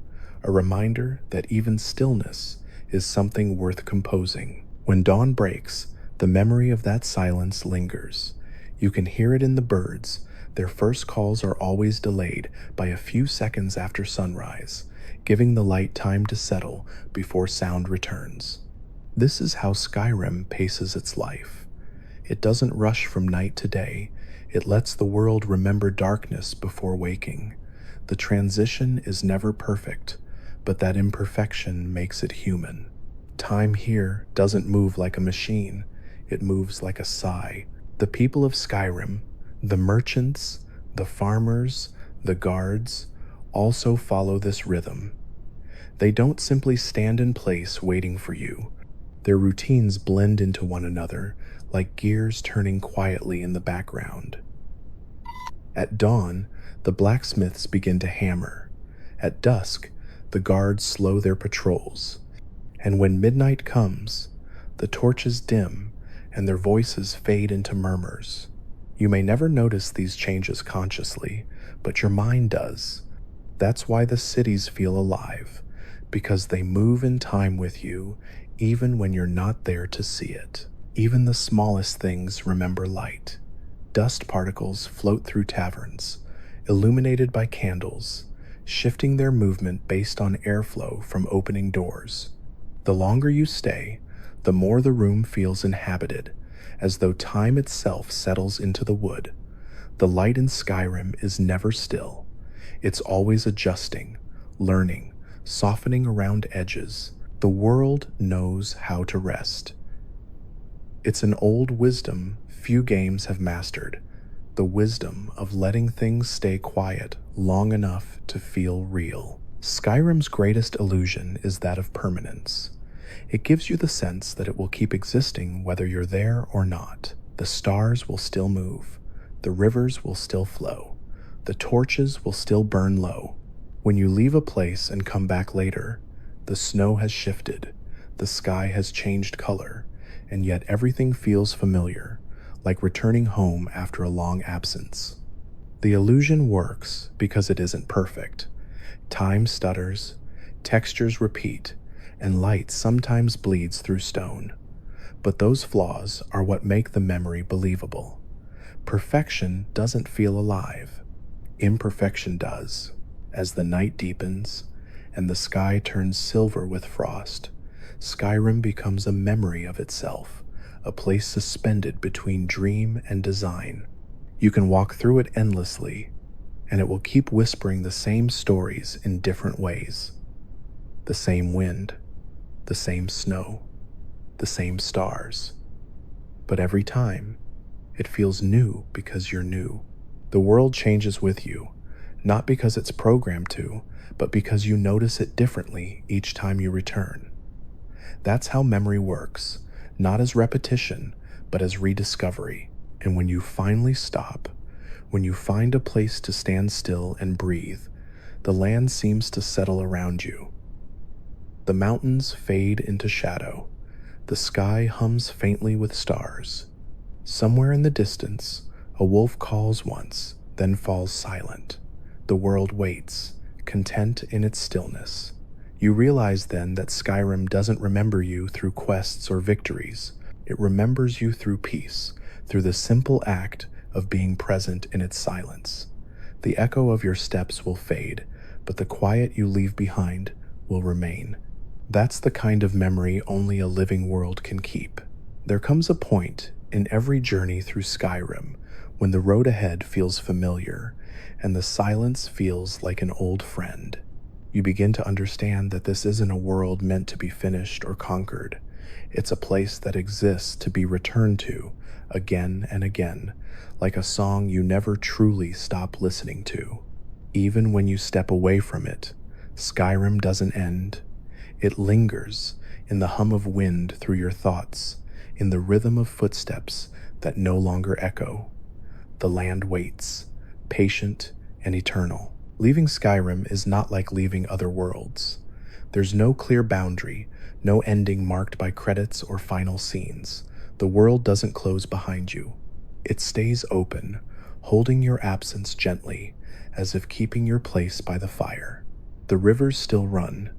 a reminder that even stillness is something worth composing. When dawn breaks, the memory of that silence lingers. You can hear it in the birds. Their first calls are always delayed by a few seconds after sunrise, giving the light time to settle before sound returns. This is how Skyrim paces its life. It doesn't rush from night to day. It lets the world remember darkness before waking. The transition is never perfect, but that imperfection makes it human. Time here doesn't move like a machine. It moves like a sigh. The people of Skyrim, the merchants, the farmers, the guards, also follow this rhythm. They don't simply stand in place waiting for you. Their routines blend into one another, like gears turning quietly in the background. At dawn, the blacksmiths begin to hammer. At dusk, the guards slow their patrols. And when midnight comes, the torches dim and their voices fade into murmurs. You may never notice these changes consciously, but your mind does. That's why the cities feel alive, because they move in time with you, even when you're not there to see it. Even the smallest things remember light. Dust particles float through taverns, illuminated by candles, shifting their movement based on airflow from opening doors. The longer you stay, the more the room feels inhabited, as though time itself settles into the wood. The light in Skyrim is never still. It's always adjusting, learning, softening around edges. The world knows how to rest. It's an old wisdom few games have mastered, the wisdom of letting things stay quiet long enough to feel real. Skyrim's greatest illusion is that of permanence. It gives you the sense that it will keep existing whether you're there or not. The stars will still move, the rivers will still flow, the torches will still burn low. When you leave a place and come back later, the snow has shifted, the sky has changed color, and yet everything feels familiar, like returning home after a long absence. The illusion works because it isn't perfect. Time stutters, textures repeat, and light sometimes bleeds through stone. But those flaws are what make the memory believable. Perfection doesn't feel alive. Imperfection does. As the night deepens and the sky turns silver with frost, Skyrim becomes a memory of itself, a place suspended between dream and design. You can walk through it endlessly, and it will keep whispering the same stories in different ways. The same wind, the same snow, the same stars. But every time, it feels new because you're new. The world changes with you, not because it's programmed to, but because you notice it differently each time you return. That's how memory works, not as repetition, but as rediscovery. And when you finally stop, when you find a place to stand still and breathe, the land seems to settle around you. The mountains fade into shadow. The sky hums faintly with stars. Somewhere in the distance, a wolf calls once, then falls silent. The world waits, content in its stillness. You realize then that Skyrim doesn't remember you through quests or victories. It remembers you through peace, through the simple act of being present in its silence. The echo of your steps will fade, but the quiet you leave behind will remain. That's the kind of memory only a living world can keep. There comes a point in every journey through Skyrim when the road ahead feels familiar and the silence feels like an old friend. You begin to understand that this isn't a world meant to be finished or conquered. It's a place that exists to be returned to again and again, like a song you never truly stop listening to. Even when you step away from it, Skyrim doesn't end. It lingers in the hum of wind through your thoughts, in the rhythm of footsteps that no longer echo. The land waits, patient and eternal. Leaving Skyrim is not like leaving other worlds. There's no clear boundary, no ending marked by credits or final scenes. The world doesn't close behind you. It stays open, holding your absence gently, as if keeping your place by the fire. The rivers still run,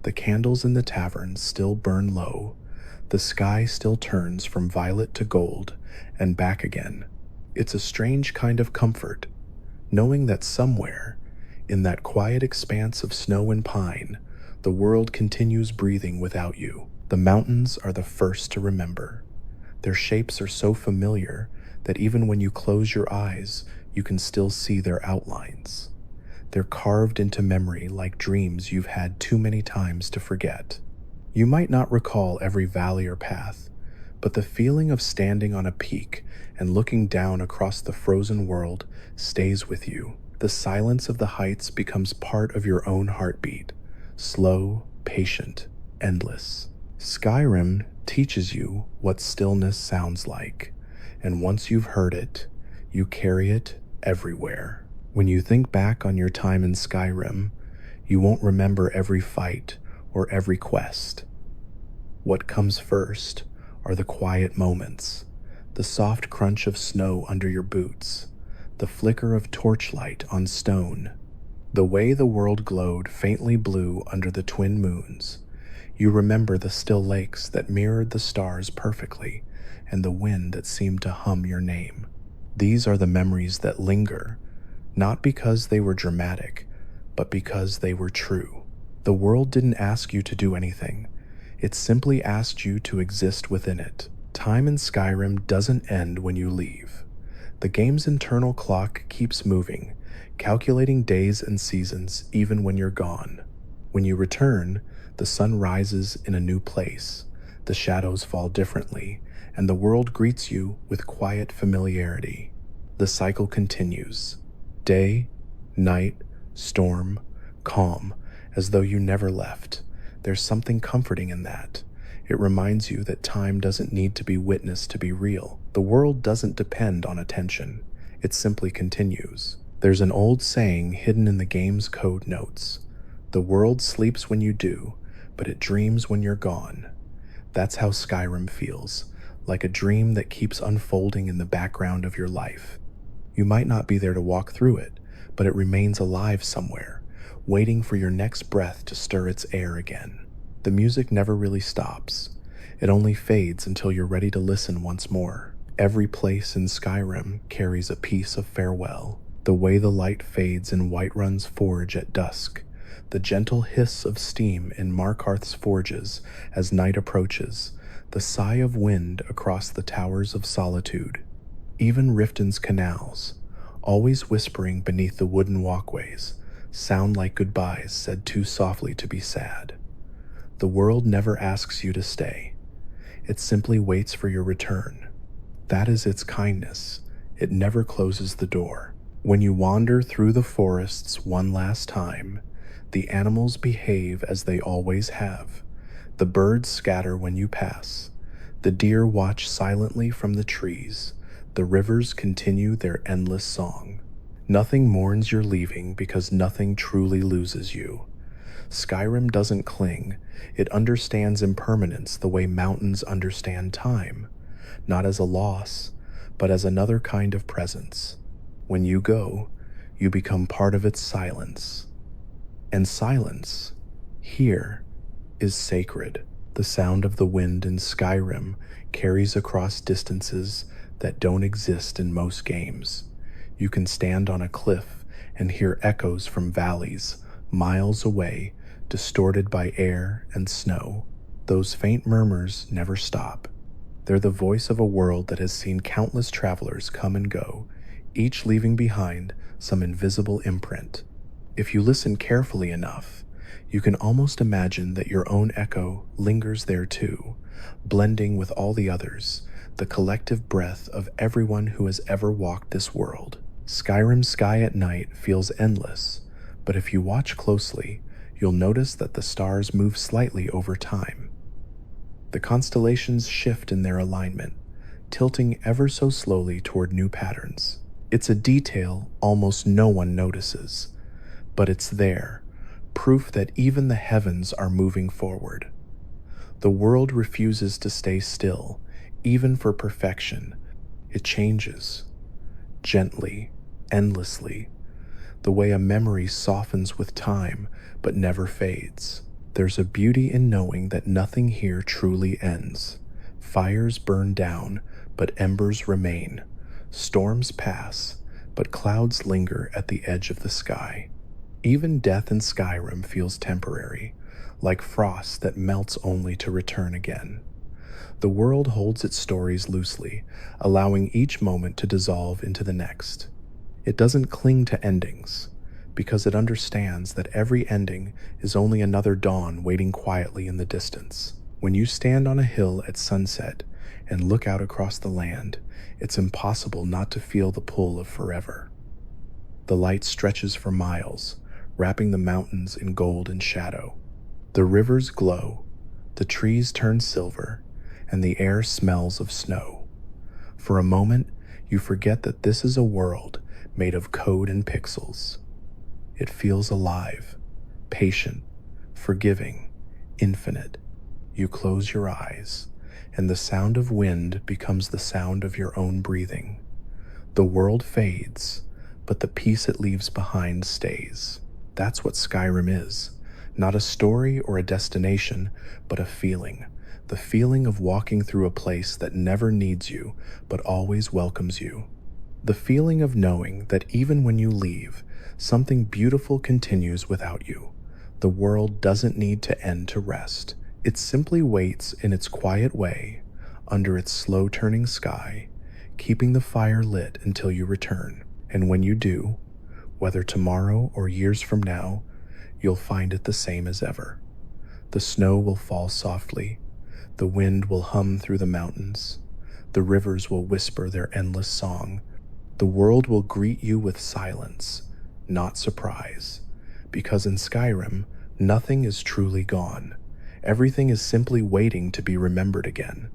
the candles in the taverns still burn low, the sky still turns from violet to gold and back again. It's a strange kind of comfort, knowing that somewhere, in that quiet expanse of snow and pine, the world continues breathing without you. The mountains are the first to remember. Their shapes are so familiar that even when you close your eyes, you can still see their outlines. They're carved into memory like dreams you've had too many times to forget. You might not recall every valley or path, but the feeling of standing on a peak and looking down across the frozen world stays with you. The silence of the heights becomes part of your own heartbeat, slow, patient, endless. Skyrim teaches you what stillness sounds like, and once you've heard it, you carry it everywhere. When you think back on your time in Skyrim, you won't remember every fight or every quest. What comes first are the quiet moments, the soft crunch of snow under your boots, the flicker of torchlight on stone, the way the world glowed faintly blue under the twin moons. You remember the still lakes that mirrored the stars perfectly, and the wind that seemed to hum your name. These are the memories that linger, not because they were dramatic, but because they were true. The world didn't ask you to do anything. It simply asked you to exist within it. Time in Skyrim doesn't end when you leave. The game's internal clock keeps moving, calculating days and seasons even when you're gone. When you return, the sun rises in a new place. The shadows fall differently, and the world greets you with quiet familiarity. The cycle continues. Day, night, storm, calm, as though you never left. There's something comforting in that. It reminds you that time doesn't need to be witnessed to be real. The world doesn't depend on attention. It simply continues. There's an old saying hidden in the game's code notes. The world sleeps when you do, but it dreams when you're gone. That's how Skyrim feels, like a dream that keeps unfolding in the background of your life. You might not be there to walk through it, but it remains alive somewhere, waiting for your next breath to stir its air again. The music never really stops. It only fades until you're ready to listen once more. Every place in Skyrim carries a piece of farewell. The way the light fades in Whiterun's forge at dusk, the gentle hiss of steam in Markarth's forges as night approaches, the sigh of wind across the towers of solitude. Even Riften's canals, always whispering beneath the wooden walkways, sound like goodbyes said too softly to be sad. The world never asks you to stay. It simply waits for your return. That is its kindness. It never closes the door. When you wander through the forests one last time, the animals behave as they always have. The birds scatter when you pass. The deer watch silently from the trees. The rivers continue their endless song. Nothing mourns your leaving because nothing truly loses you. Skyrim doesn't cling. It understands impermanence the way mountains understand time, not as a loss, but as another kind of presence. When you go, you become part of its silence. And silence, here, is sacred. The sound of the wind in Skyrim carries across distances that don't exist in most games. You can stand on a cliff and hear echoes from valleys miles away, distorted by air and snow. Those faint murmurs never stop. They're the voice of a world that has seen countless travelers come and go, each leaving behind some invisible imprint. If you listen carefully enough, you can almost imagine that your own echo lingers there too, blending with all the others, the collective breath of everyone who has ever walked this world. Skyrim's sky at night feels endless, but if you watch closely, you'll notice that the stars move slightly over time. The constellations shift in their alignment, tilting ever so slowly toward new patterns. It's a detail almost no one notices, but it's there, proof that even the heavens are moving forward. The world refuses to stay still, even for perfection. It changes, gently, endlessly, the way a memory softens with time but never fades. There's a beauty in knowing that nothing here truly ends. Fires burn down, but embers remain. Storms pass, but clouds linger at the edge of the sky. Even death in Skyrim feels temporary, like frost that melts only to return again. The world holds its stories loosely, allowing each moment to dissolve into the next. It doesn't cling to endings, because it understands that every ending is only another dawn waiting quietly in the distance. When you stand on a hill at sunset and look out across the land, it's impossible not to feel the pull of forever. The light stretches for miles, wrapping the mountains in gold and shadow. The rivers glow, the trees turn silver, and the air smells of snow. For a moment, you forget that this is a world made of code and pixels. It feels alive, patient, forgiving, infinite. You close your eyes, and the sound of wind becomes the sound of your own breathing. The world fades, but the peace it leaves behind stays. That's what Skyrim is. Not a story or a destination, but a feeling. The feeling of walking through a place that never needs you, but always welcomes you. The feeling of knowing that even when you leave, something beautiful continues without you. The world doesn't need to end to rest. It simply waits in its quiet way, under its slow-turning sky, keeping the fire lit until you return. And when you do, whether tomorrow or years from now, you'll find it the same as ever. The snow will fall softly. The wind will hum through the mountains. The rivers will whisper their endless song. The world will greet you with silence, not surprise. Because in Skyrim, nothing is truly gone. Everything is simply waiting to be remembered again.